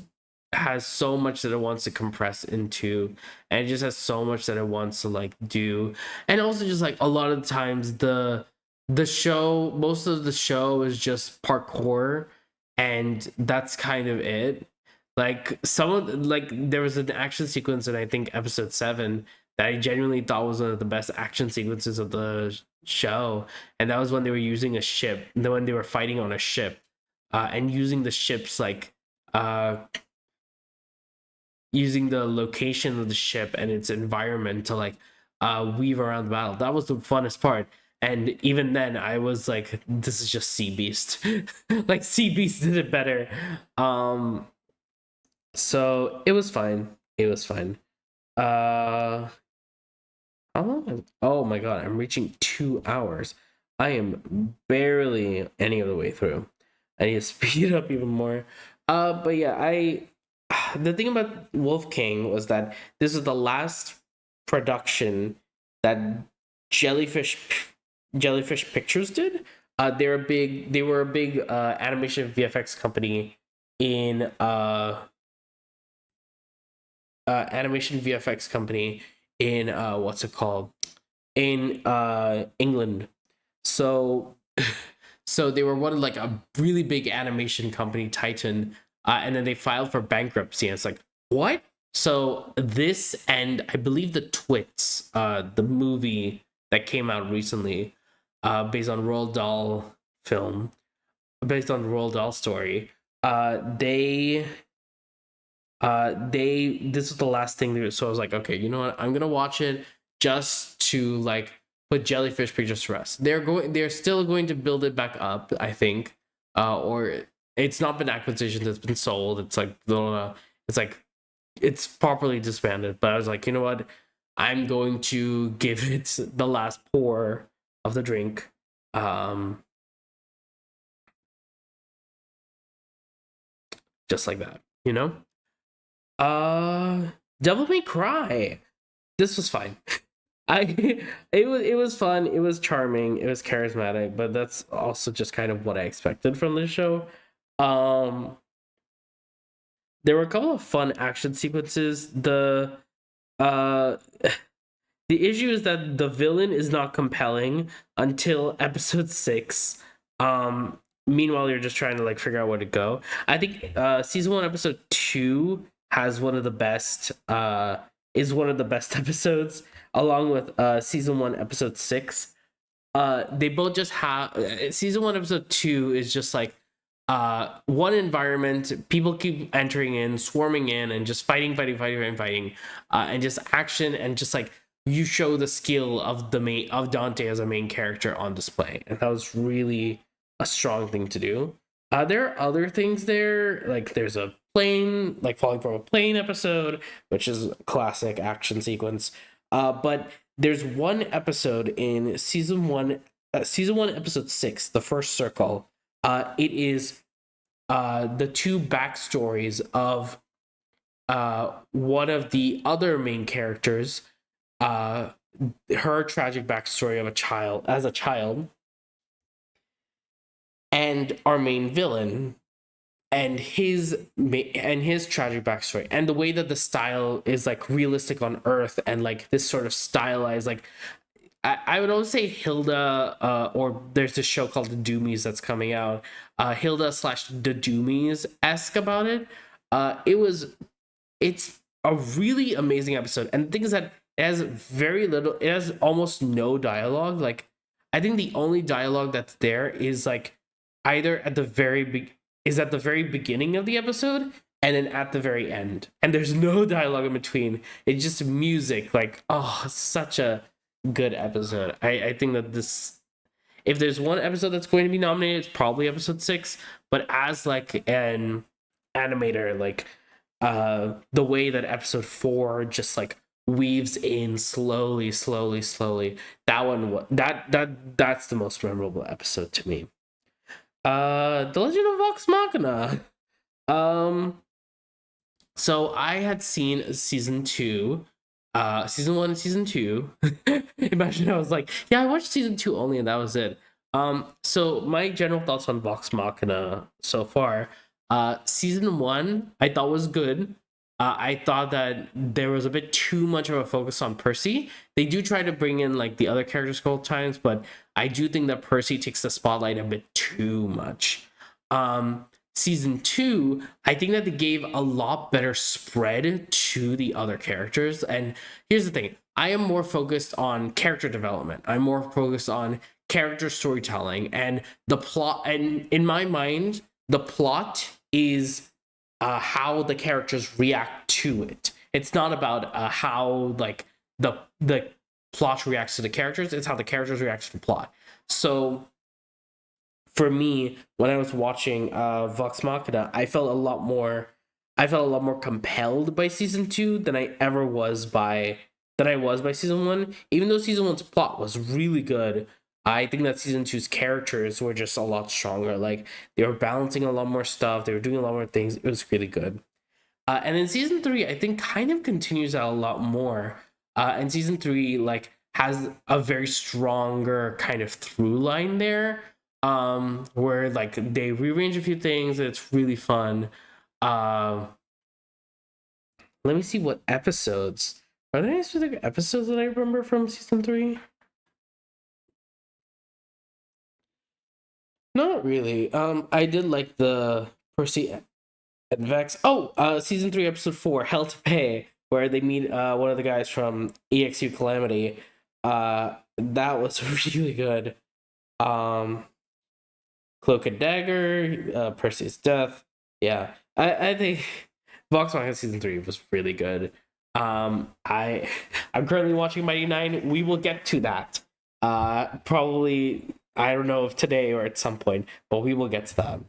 has so much that it wants to compress into, and it just has so much that it wants to like do. And also just like a lot of times the show, most of the show is just parkour, and that's kind of it. Like some of like there was an action sequence in I think episode 7 that I genuinely thought was one of the best action sequences of the show, and that was when they were using a ship, when they were fighting on a ship, and using the ship's like uh using the location of the ship and its environment to like weave around the battle. That was the funnest part. And even then I was like, this is just Sea Beast. Like Sea Beast did it better. So it was fine. It was fine. How long? Oh my god, I'm reaching 2 hours. I am barely any of the way through. I need to speed up even more. But yeah, the thing about Wolf King was that this is the last production that Jellyfish Pictures did. They were a big animation VFX company in what's it called, in England. So so they were one of like a really big animation company, Titan, and then they filed for bankruptcy. And it's like, what? So this, and I believe the Twits, the movie that came out recently, based on Roald Dahl film, based on Roald Dahl story, this was the last thing they, so I was like, okay, you know what, I'm gonna watch it just to like put Jellyfish Pictures to rest. They're still going to build it back up, I think, or it's not been acquisitions, it's been sold, it's like it's properly disbanded. But I was like, you know what, I'm going to give it the last pour of the drink. Just like that, you know. Devil May Cry. This was fine. It was fun. It was charming. It was charismatic, but that's also just kind of what I expected from this show. Um, there were a couple of fun action sequences. uh the issue is that the villain is not compelling until episode 6. Meanwhile, you're just trying to like figure out where to go. I think season 1 episode 2 has one of the best is one of the best episodes, along with season 1 episode 6. They both just have season 1 episode 2 is just like one environment, people keep entering in, swarming in, and just fighting, and just action, and just like you show the skill of the main of Dante as a main character on display, and that was really a strong thing to do. There are other things there, like there's a plane, like falling from a plane episode, which is a classic action sequence. But there's one episode in season 1, episode 6, the first circle. It is the two backstories of one of the other main characters, her tragic backstory of a child, and our main villain, and his tragic backstory, and the way that the style is like realistic on Earth, and like this sort of stylized, like I would always say Hilda, or there's this show called The Doomies that's coming out. Hilda slash The Doomies esque about it. It's a really amazing episode, and the thing is that it has very little. It has almost no dialogue. Like I think the only dialogue that's there is like either at the at the very beginning of the episode, and then at the very end, and there's no dialogue in between. It's just music. Like, oh, such a good episode. I think that this, if there's one episode that's going to be nominated, it's probably episode 6. But as like an animator, like the way that episode 4 just like weaves in slowly, that's the most memorable episode to me. The Legend of Vox Machina. So I had seen season 2, season 1 and season 2. Imagine I was like, yeah, I watched season 2 only, and that was it. So my general thoughts on Vox Machina so far. Season 1 I thought was good. I thought that there was a bit too much of a focus on Percy. They do try to bring in like the other characters a couple times, but I do think that Percy takes the spotlight a bit too much. Season 2, I think that they gave a lot better spread to the other characters. And here's the thing, I am more focused on character development. I'm more focused on character storytelling and the plot. And in my mind, the plot is how the characters react to it. It's not about how like the plot reacts to the characters. It's how the characters react to the plot. So for me, when I was watching Vox Machina, I felt a lot more compelled by season 2 than I was by season 1. Even though season 1's plot was really good, I think that season 2's characters were just a lot stronger. Like they were balancing a lot more stuff, they were doing a lot more things. It was really good. And then season 3, I think, kind of continues that a lot more. And season 3 like has a very stronger kind of through line there, where like they rearrange a few things. It's really fun. Let me see what episodes. Are there any specific episodes that I remember from season 3? Not really. I did like the Percy and Vex. Oh, season 3, episode 4, Hell to Pay, where they meet one of the guys from EXU Calamity. That was really good. Cloak and Dagger, Percy's death. Yeah, I think Vox Machina season 3 was really good. I'm currently watching Mighty Nine. We will get to that. Probably, I don't know if today or at some point, but we will get to that.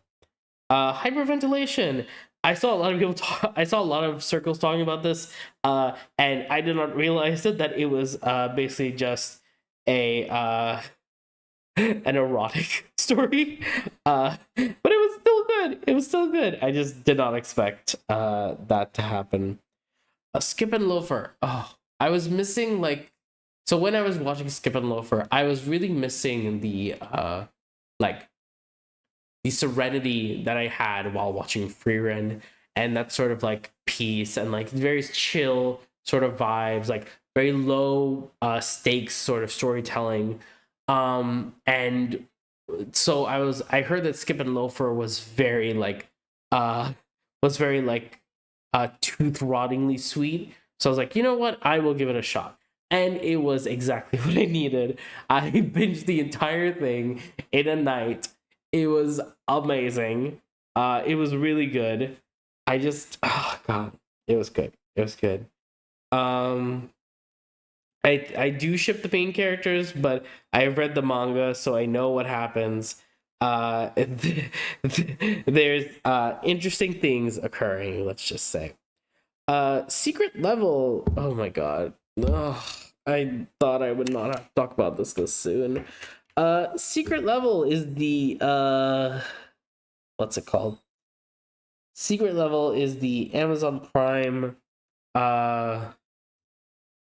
Hyperventilation. I saw a lot of people I saw a lot of circles talking about this, and I did not realize that it was basically just a an erotic story, but it was still good. It was still good. I just did not expect that to happen. Skip and Loafer. Oh, I was missing like, so when I was watching Skip and Loafer, I was really missing the like the serenity that I had while watching Frieren, and that sort of like peace and like very chill sort of vibes, like very low stakes sort of storytelling. And so I heard that Skip and Loafer uh was very like tooth rottingly sweet. So I was like, you know what? I will give it a shot. And it was exactly what I needed. I binged the entire thing in a night. It was amazing. It was really good. Oh god, it was good. It was good. Um, I do ship the main characters, but I've read the manga, so I know what happens. There's interesting things occurring. Let's just say. Secret level. Oh my god. Ugh, I thought I would not have to talk about this soon. Secret level is the what's it called? Secret level is the Amazon Prime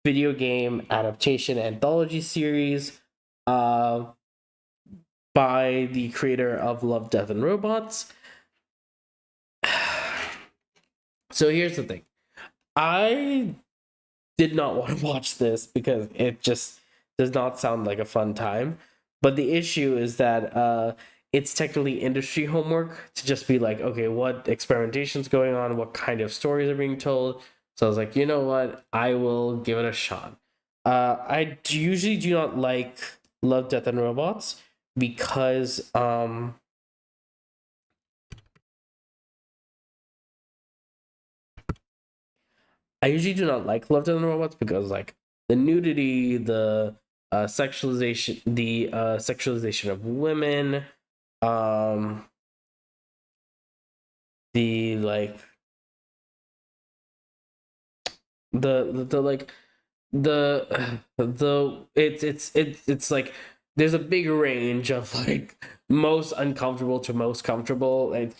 video game adaptation anthology series by the creator of Love, Death, and Robots. So here's the thing. I did not want to watch this because it just does not sound like a fun time. But the issue is that it's technically industry homework to just be like, okay, what experimentation's going on? What kind of stories are being told? So I was like, you know what? I will give it a shot. Usually do not like Love, Death, and Robots because I usually do not like Love, Death, and Robots because like the nudity, the sexualization of women, um, the like the like the it's like there's a big range of like most uncomfortable to most comfortable. And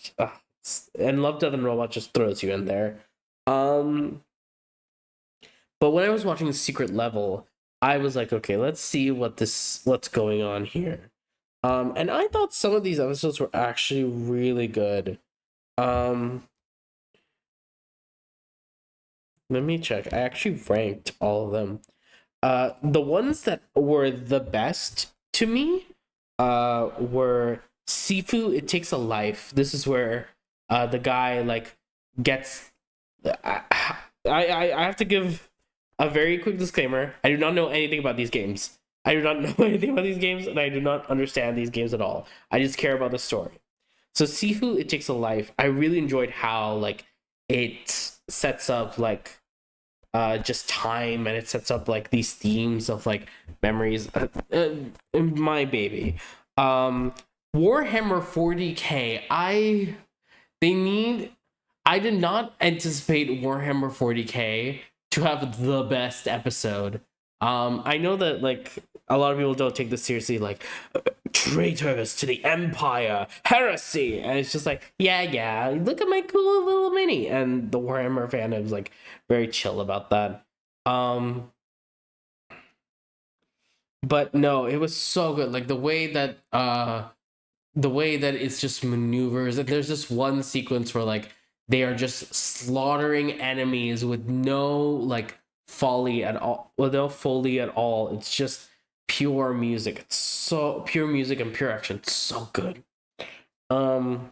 Love, Death, and Robots just throws you in there. Um, but when I was watching Secret Level, I was like, okay, let's see what's going on here. And I thought some of these episodes were actually really good. Um, Let me check. I actually ranked all of them. The ones that were the best to me were Sifu, It Takes a Life. This is where the guy like gets I have to give a very quick disclaimer. I do not know anything about these games. I do not know anything about these games, and I do not understand these games at all. I just care about the story. So Sifu, It Takes a Life. I really enjoyed how like it sets up like just time, and it sets up like these themes of like memories. My baby. Warhammer 40k. They need I did not anticipate Warhammer 40k to have the best episode. I know that like a lot of people don't take this seriously, like traitors to the Empire, heresy, and it's just like, yeah, look at my cool little mini, and the Warhammer fandom is like very chill about that. Um, but no, it was so good. Like the way that it's just maneuvers. And there's just one sequence where like they are just slaughtering enemies with no like folly at all, with no foley at all. It's just pure music. It's so pure music and pure action. It's so good. Um,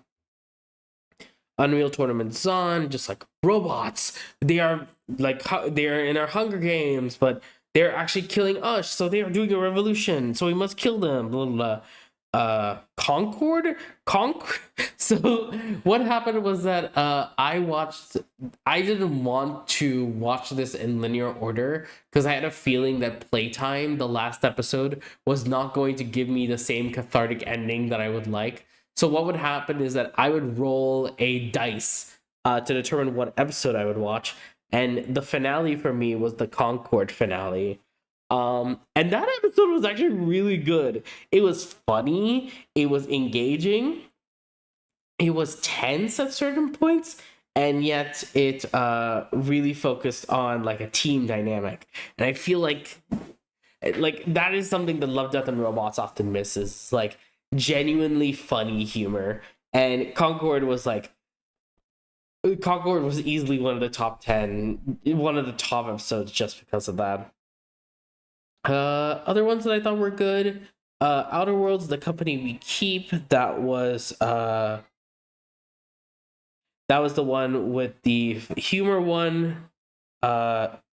Unreal Tournament Zon, just like robots. They are like they are in our Hunger Games, but they're actually killing us. So they are doing a revolution. So we must kill them. Blah, blah, blah. Concord. So what happened was that I didn't want to watch this in linear order because I had a feeling that Playtime, the last episode, was not going to give me the same cathartic ending that I would like. So what would happen is that I would roll a dice to determine what episode I would watch, and the finale for me was the Concord finale. And that episode was actually really good. It was funny, it was engaging, it was tense at certain points, and yet it really focused on like a team dynamic. And I feel like that is something that Love, Death, and Robots often misses, like genuinely funny humor. And Concord was like Concord was easily one of the top 10, one of the top episodes just because of that. Other ones that I thought were good, Outer Worlds, The Company We Keep, that was the one with the humor one.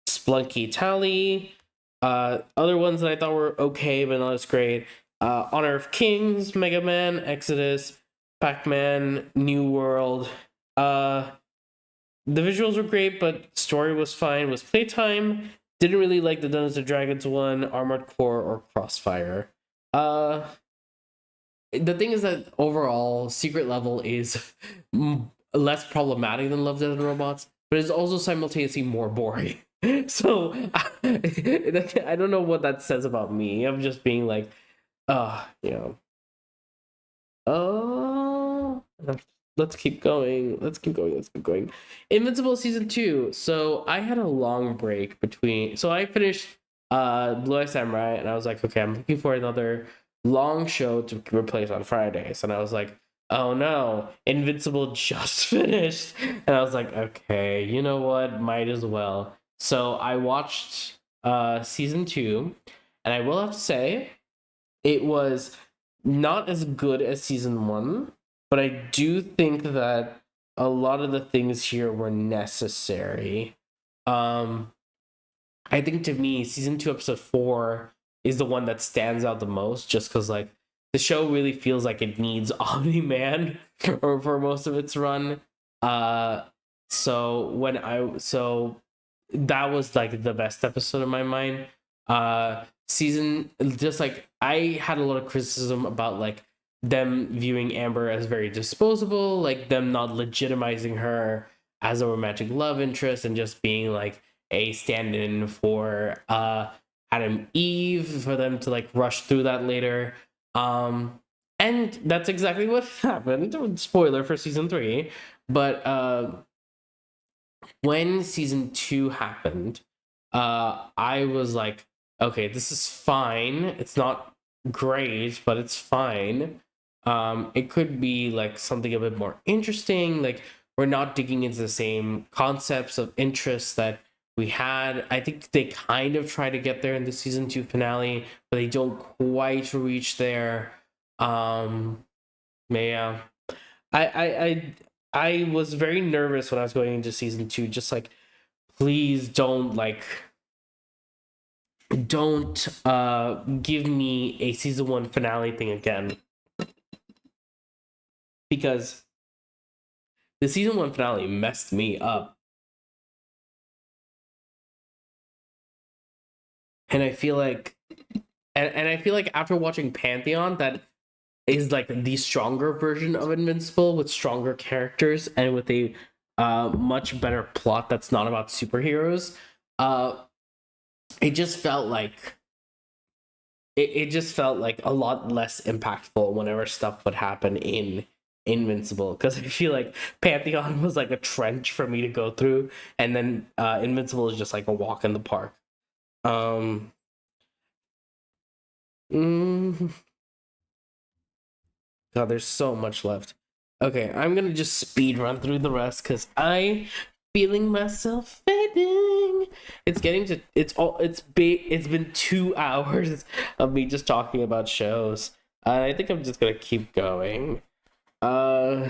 Splunky Tally. Other ones that I thought were okay but not as great. Honor of Kings, Mega Man, Exodus, Pac-Man, New World. The visuals were great, but story was fine. Was Playtime. Didn't really like the Dungeons and Dragons one, Armored Core, or Crossfire. The thing is that overall, Secret Level is less problematic than Love, Death, and Robots, but it's also simultaneously more boring. So I don't know what that says about me. I'm just being like, you know, oh, let's keep going. Let's keep going. Let's keep going. Invincible season 2. So I had a long break between. So I finished Blue Eye Samurai, and I was like, okay, I'm looking for another long show to replace on Fridays, and I was like, oh no, Invincible just finished, and I was like, okay, you know what, might as well. So I watched season 2, and I will have to say it was not as good as season 1, but I do think that a lot of the things here were necessary. I think to me, season 2, episode 4 is the one that stands out the most, just because like the show really feels like it needs Omni-Man for most of its run. So that was like the best episode in my mind. Season, just like I had a lot of criticism about like them viewing Amber as very disposable, like them not legitimizing her as a romantic love interest and just being like a stand-in for Adam Eve, for them to like rush through that later. And that's exactly what happened. Spoiler for season 3. But when season 2 happened, I was like, okay, this is fine. It's not great, but it's fine. It could be like something a bit more interesting. Like we're not digging into the same concepts of interest that we had. I think they kind of try to get there in the season 2 finale, but they don't quite reach there. Yeah, I was very nervous when I was going into season 2. Just like, please don't give me a season 1 finale thing again, because the season 1 finale messed me up. And I feel like I feel like after watching Pantheon, that is like the stronger version of Invincible, with stronger characters and with a much better plot that's not about superheroes. It just felt like it just felt like a lot less impactful whenever stuff would happen in Invincible, because I feel like Pantheon was like a trench for me to go through, and then Invincible is just like a walk in the park. Um, mm, God, there's so much left. Okay, I'm gonna just speed run through the rest because I feeling myself fading. It's been 2 hours of me just talking about shows. I think I'm just gonna keep going. Uh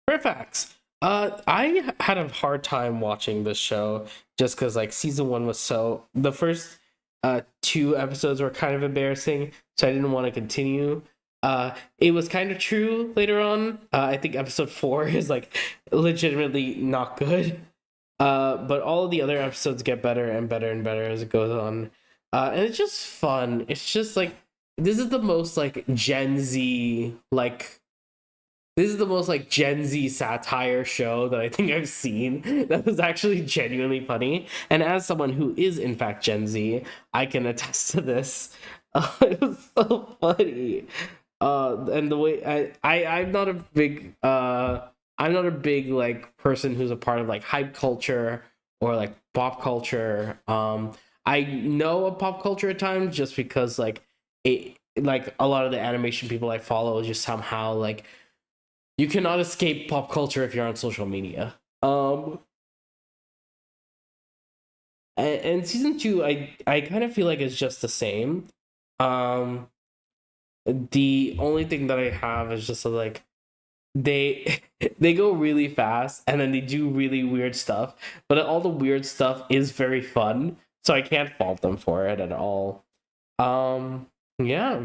Fairfax. I had a hard time watching this show just because like season 1 was so, the first 2 episodes were kind of embarrassing, so I didn't want to continue. It was kind of true later on. I think episode 4 is like legitimately not good. But all of the other episodes get better and better and better as it goes on. And it's just fun. It's just like, this is the most like Gen Z, like this is the most like Gen Z satire show that I think I've seen that was actually genuinely funny. And as someone who is in fact Gen Z, I can attest to this. It was so funny. And the way I'm not a big like person who's a part of like hype culture or like pop culture. I know of pop culture at times just because like like a lot of the animation people I follow just somehow like you cannot escape pop culture if you're on social media. And season two, I kind of feel like it's just the same. Um, the only thing that I have is just like they they go really fast and then they do really weird stuff, but all the weird stuff is very fun, so I can't fault them for it at all. Yeah,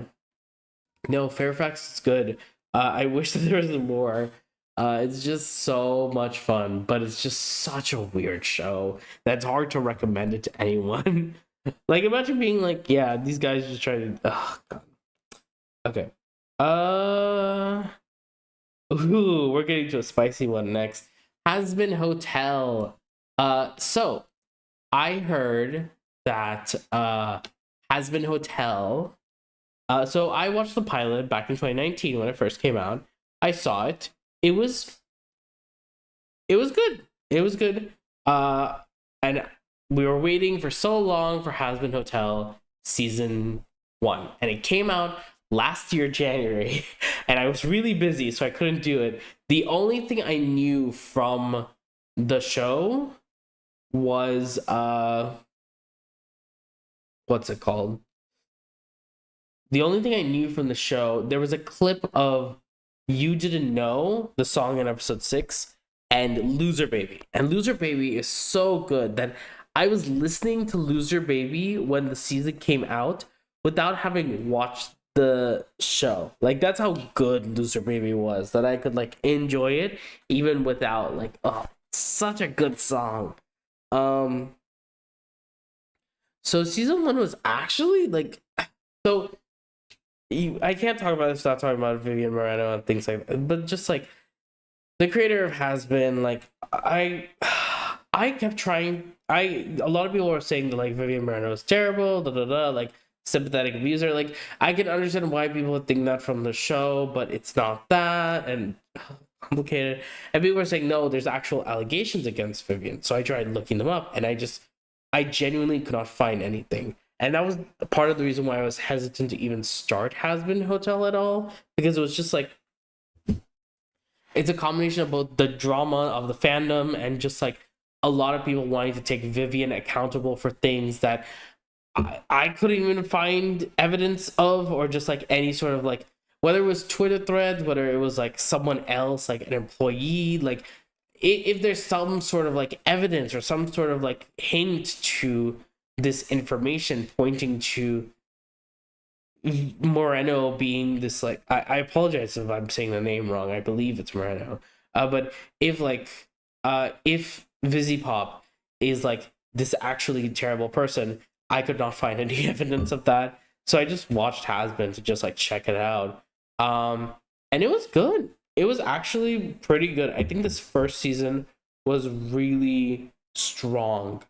no, Fairfax is good. I wish that there was more. It's just so much fun, but it's just such a weird show that's hard to recommend it to anyone. Like, imagine being like, yeah, these guys just try to. Oh, God. Okay. Uh. Ooh, we're getting to a spicy one next. Hazbin Hotel. So I heard that Hazbin Hotel. So I watched the pilot back in 2019 when it first came out. I saw it. It was good. It was good. And we were waiting for so long for Hazbin Hotel season 1, and it came out last year January, and I was really busy, so I couldn't do it. The only thing I knew from the show was what's it called? The only thing I knew from the show, there was a clip of You Didn't Know, the song in episode 6, and Loser Baby. And Loser Baby is so good that I was listening to Loser Baby when the season came out without having watched the show. Like, that's how good Loser Baby was, that I could like enjoy it even without like, oh, such a good song. So season 1 was actually like, so I can't talk about this without talking about Vivian Moreno and things like that, but just like the creator of Has Been, like I kept trying. A lot of people were saying that like Vivian Moreno is terrible, like sympathetic abuser. Like, I can understand why people would think that from the show, but it's not that, and complicated. And people were saying no, there's actual allegations against Vivian. So I tried looking them up, and I genuinely could not find anything. And that was part of the reason why I was hesitant to even start Hazbin Hotel at all, because it was just like, it's a combination of both the drama of the fandom and just like a lot of people wanting to take Vivian accountable for things that I couldn't even find evidence of, or just like any sort of like, whether it was Twitter threads, whether it was like someone else, like an employee, like if there's some sort of like evidence or some sort of like hint to this information pointing to Moreno being this like, I apologize if I'm saying the name wrong. I believe it's Moreno. But if like if Vizipop is like this actually terrible person, I could not find any evidence of that. So I just watched Hazbin to just like check it out. And it was good. It was actually pretty good. I think this first season was really strong.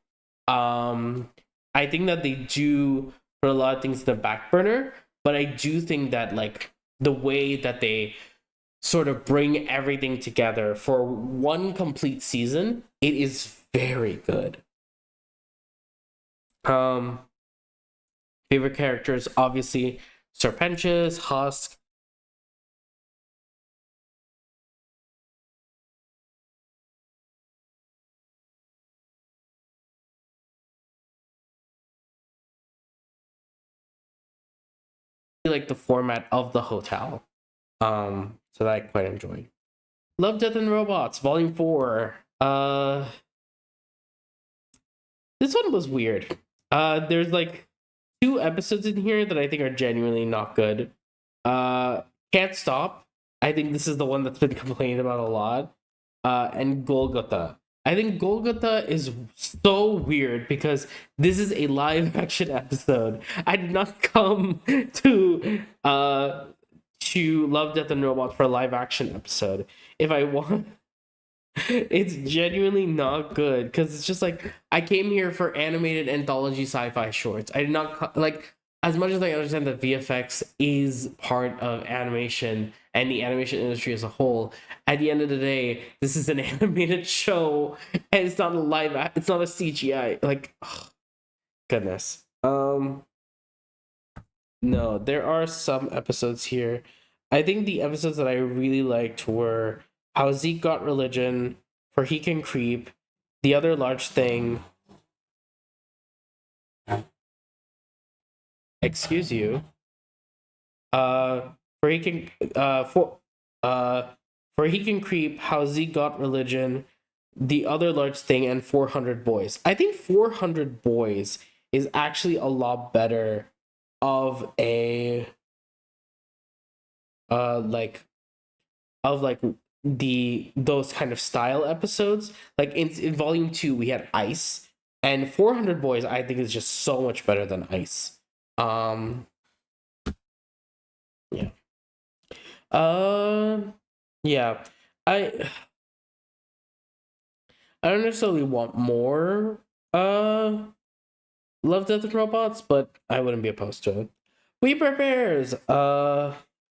I think that they do put a lot of things in the back burner, but I do think that like the way that they sort of bring everything together for one complete season, it is very good. Favorite characters, obviously Serpentious, Husk. Like the format of the hotel. So that I quite enjoyed. Love, Death and Robots, Volume 4. This one was weird. There's like 2 episodes in here that I think are genuinely not good. Can't Stop. I think this is the one that's been complained about a lot. And Golgotha. I think Golgotha is so weird because this is a live action episode. I did not come to Love, Death and Robots for a live action episode. If I want, it's genuinely not good because it's just like, I came here for animated anthology sci-fi shorts. I did not like, as much as I understand that VFX is part of animation and the animation industry as a whole, at the end of the day, this is an animated show and it's not a it's not a CGI. Like, oh, goodness. No, there are some episodes here. I think the episodes that I really liked were How Zeke Got Religion, For He Can Creep, The Other Large Thing, excuse you, uh, For He Can, uh, For He Can Creep, How Zeke Got Religion, The Other Large Thing, and 400 Boys. I think 400 Boys is actually a lot better of a, like, of the those kind of style episodes. Like in volume 2 we had Ice, and 400 Boys I think is just so much better than Ice. um yeah. uh yeah, i I don't necessarily want more Love, Death and Robots, but I wouldn't be opposed to it. We Bears.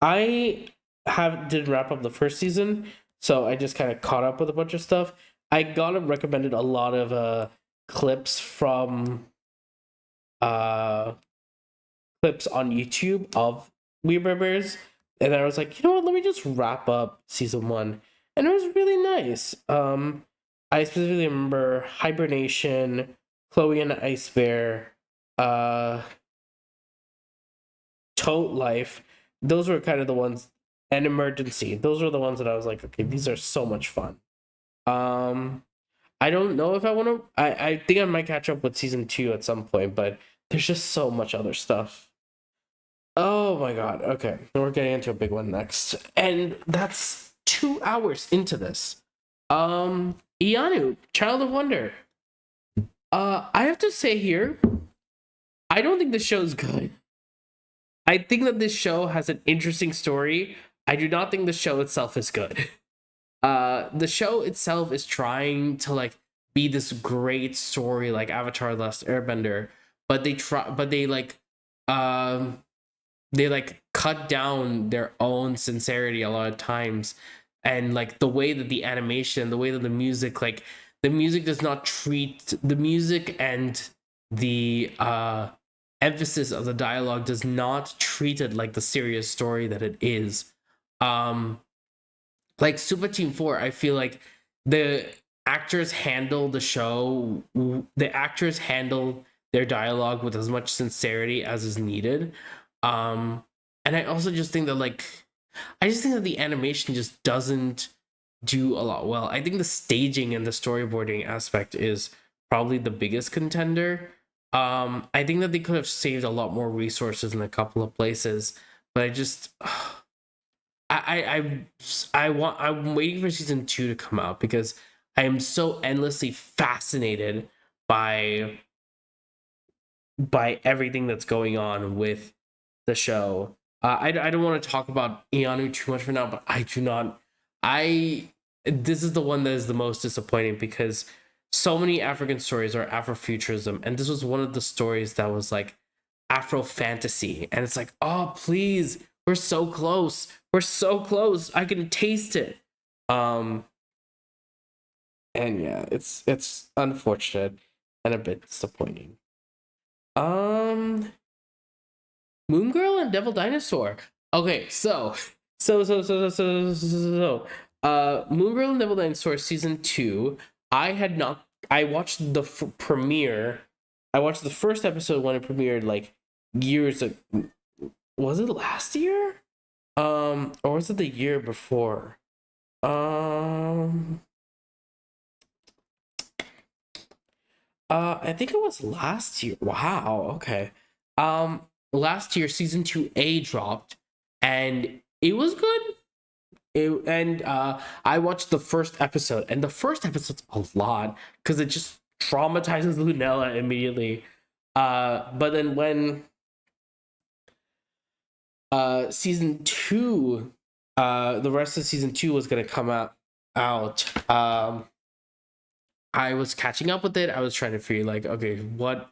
I have did wrap up the first season, so I just kind of caught up with a bunch of stuff. I got recommended a lot of clips from uh clips on YouTube of We Bears, and I was like, you know what? Let me just wrap up season 1, and it was really nice. I specifically remember Hibernation, Chloe and Ice Bear, uh, Tote Life. Those were kind of the ones, and Emergency. Those were the ones that I was like, okay, these are so much fun. Um, I don't know if I want to. I think I might catch up with season 2 at some point, but there's just so much other stuff. Oh my god. Okay, we're getting into a big one next, and that's 2 hours into this. Ianu, Child of Wonder. I have to say here, I don't think the show's good. I think that this show has an interesting story. I do not think the show itself is good. The show itself is trying to like be this great story like Avatar: The Last Airbender, but um they like cut down their own sincerity a lot of times, and like the way that the animation, the way that the music, like the music does not treat the music, and the emphasis of the dialogue does not treat it like the serious story that it is. um like Super Team 4, I feel like the actors handle the actors handle their dialogue with as much sincerity as is needed. um and I also just think that like I just think that the animation just doesn't do a lot well. I think the staging and the storyboarding aspect is probably the biggest contender. I think that they could have saved a lot more resources in a couple of places, but I just I'm waiting for season 2 to come out because I am so endlessly fascinated by everything that's going on with the show. I don't want to talk about Ianu too much for now, but I do not. I This is the one that is the most disappointing because so many African stories are Afrofuturism, and this was one of the stories that was like Afro fantasy, and it's like, oh please, we're so close, we're so close, I can taste it. Um, and yeah, it's unfortunate and a bit disappointing. Um, Moon Girl and Devil Dinosaur. Okay, Moon Girl and Devil Dinosaur season 2. I had not. I watched the premiere. I watched the first episode when it premiered, like years ago. Was it last year? Or was it the year before? Um, I think it was last year. Wow. Okay. Last year season 2A dropped, and it was good. I watched the first episode, and the first episode's a lot because it just traumatizes Lunella immediately. But then when season 2, the rest of season 2 was gonna come out. I was catching up with it. I was trying to figure like, okay, what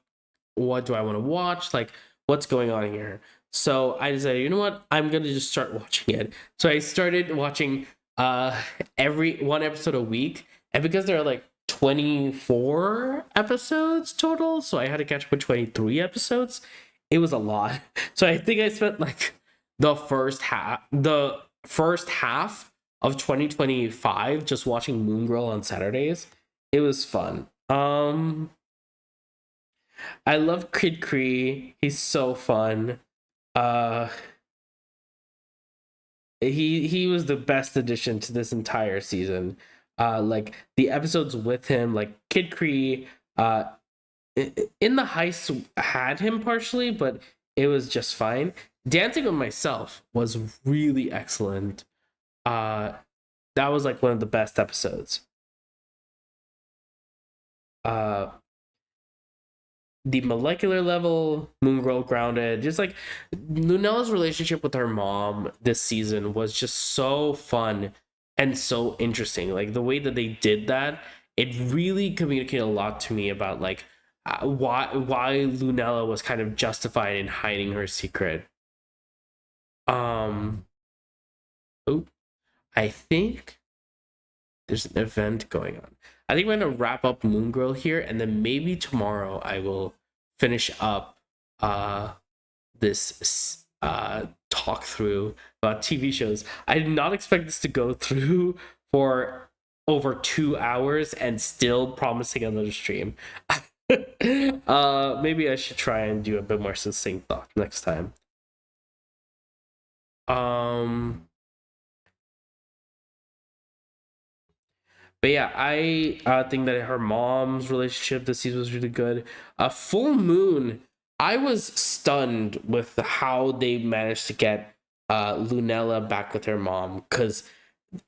do I want to watch? Like, what's going on here? So I decided, you know what? I'm gonna just start watching it. So I started watching every one episode a week, and because there are like 24 episodes total, so I had to catch up with 23 episodes. it was a lot. So I think I spent like the first half of 2025 just watching Moon Girl on Saturdays. It was fun. I love Kid Cree. He's so fun. Uh he was the best addition to this entire season. Like the episodes with him, like Kid Cree, in the heist had him partially, but it was just fine. Dancing with Myself was really excellent. Uh that was like one of the best episodes. Uh the molecular level, Moon Girl Grounded, just like Lunella's relationship with her mom this season was just so fun and so interesting. Like the way that they did that, it really communicated a lot to me about like why Lunella was kind of justified in hiding her secret. Um, oh, I think there's an event going on. I think we're gonna wrap up Moon Girl here, and then maybe tomorrow I will finish up this talk through about TV shows. I did not expect this to go through for over 2 hours and still promising another stream. Maybe I should try and do a bit more succinct thought next time. Um But yeah, I think that her mom's relationship this season was really good. Full Moon, I was stunned with how they managed to get Lunella back with her mom, because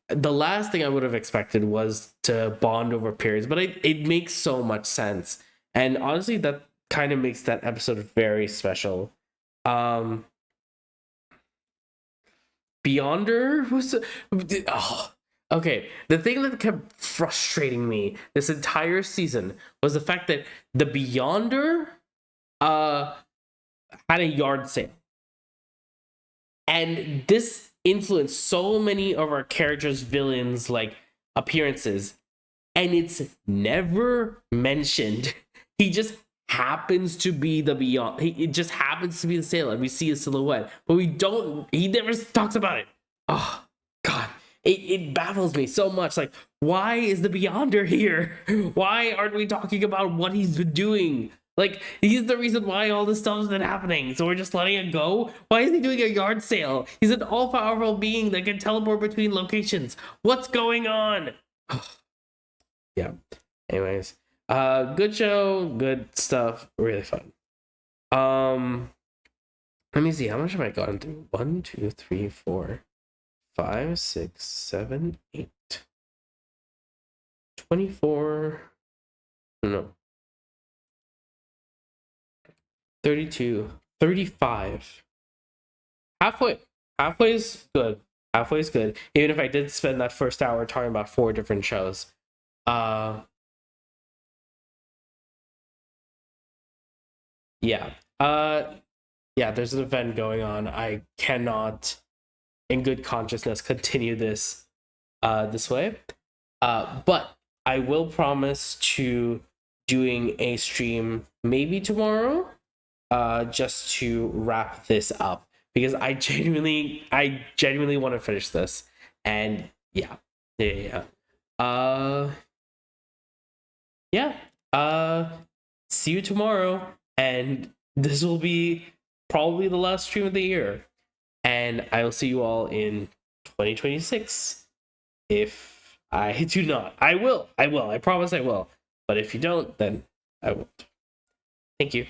the last thing I would have expected was to bond over periods, but it makes so much sense. And honestly, that kind of makes that episode very special. Um, Beyonder was oh, okay. The thing that kept frustrating me this entire season was the fact that the Beyonder uh had a yard sale, and this influenced so many of our characters' villains like appearances, and it's never mentioned. He just happens to be the Beyond. It just happens to be the sailor. We see a silhouette, but we don't. He never talks about it. Oh God, it baffles me so much. Like, why is the Beyonder here? Why aren't we talking about what he's been doing? Like, he's the reason why all this stuff's been happening. So we're just letting it go. Why is he doing a yard sale? He's an all-powerful being that can teleport between locations. What's going on? Yeah. Anyways, good show, good stuff, really fun. Let me see, how much have I gotten through? 1, 2, 3, 4, 5, 6, 7, 8, 24. No. 32, 35. Halfway is good. Halfway is good. Even if I did spend that first hour talking about 4 different shows. Uh yeah. Yeah, there's an event going on. I cannot in good consciousness continue this this way. But I will promise to doing a stream maybe tomorrow, just to wrap this up, because I genuinely want to finish this. And yeah. Uh yeah. See you tomorrow, and this will be probably the last stream of the year. And I will see you all in 2026. If I do not, I will. I promise I will. But if you don't, then I won't. Thank you.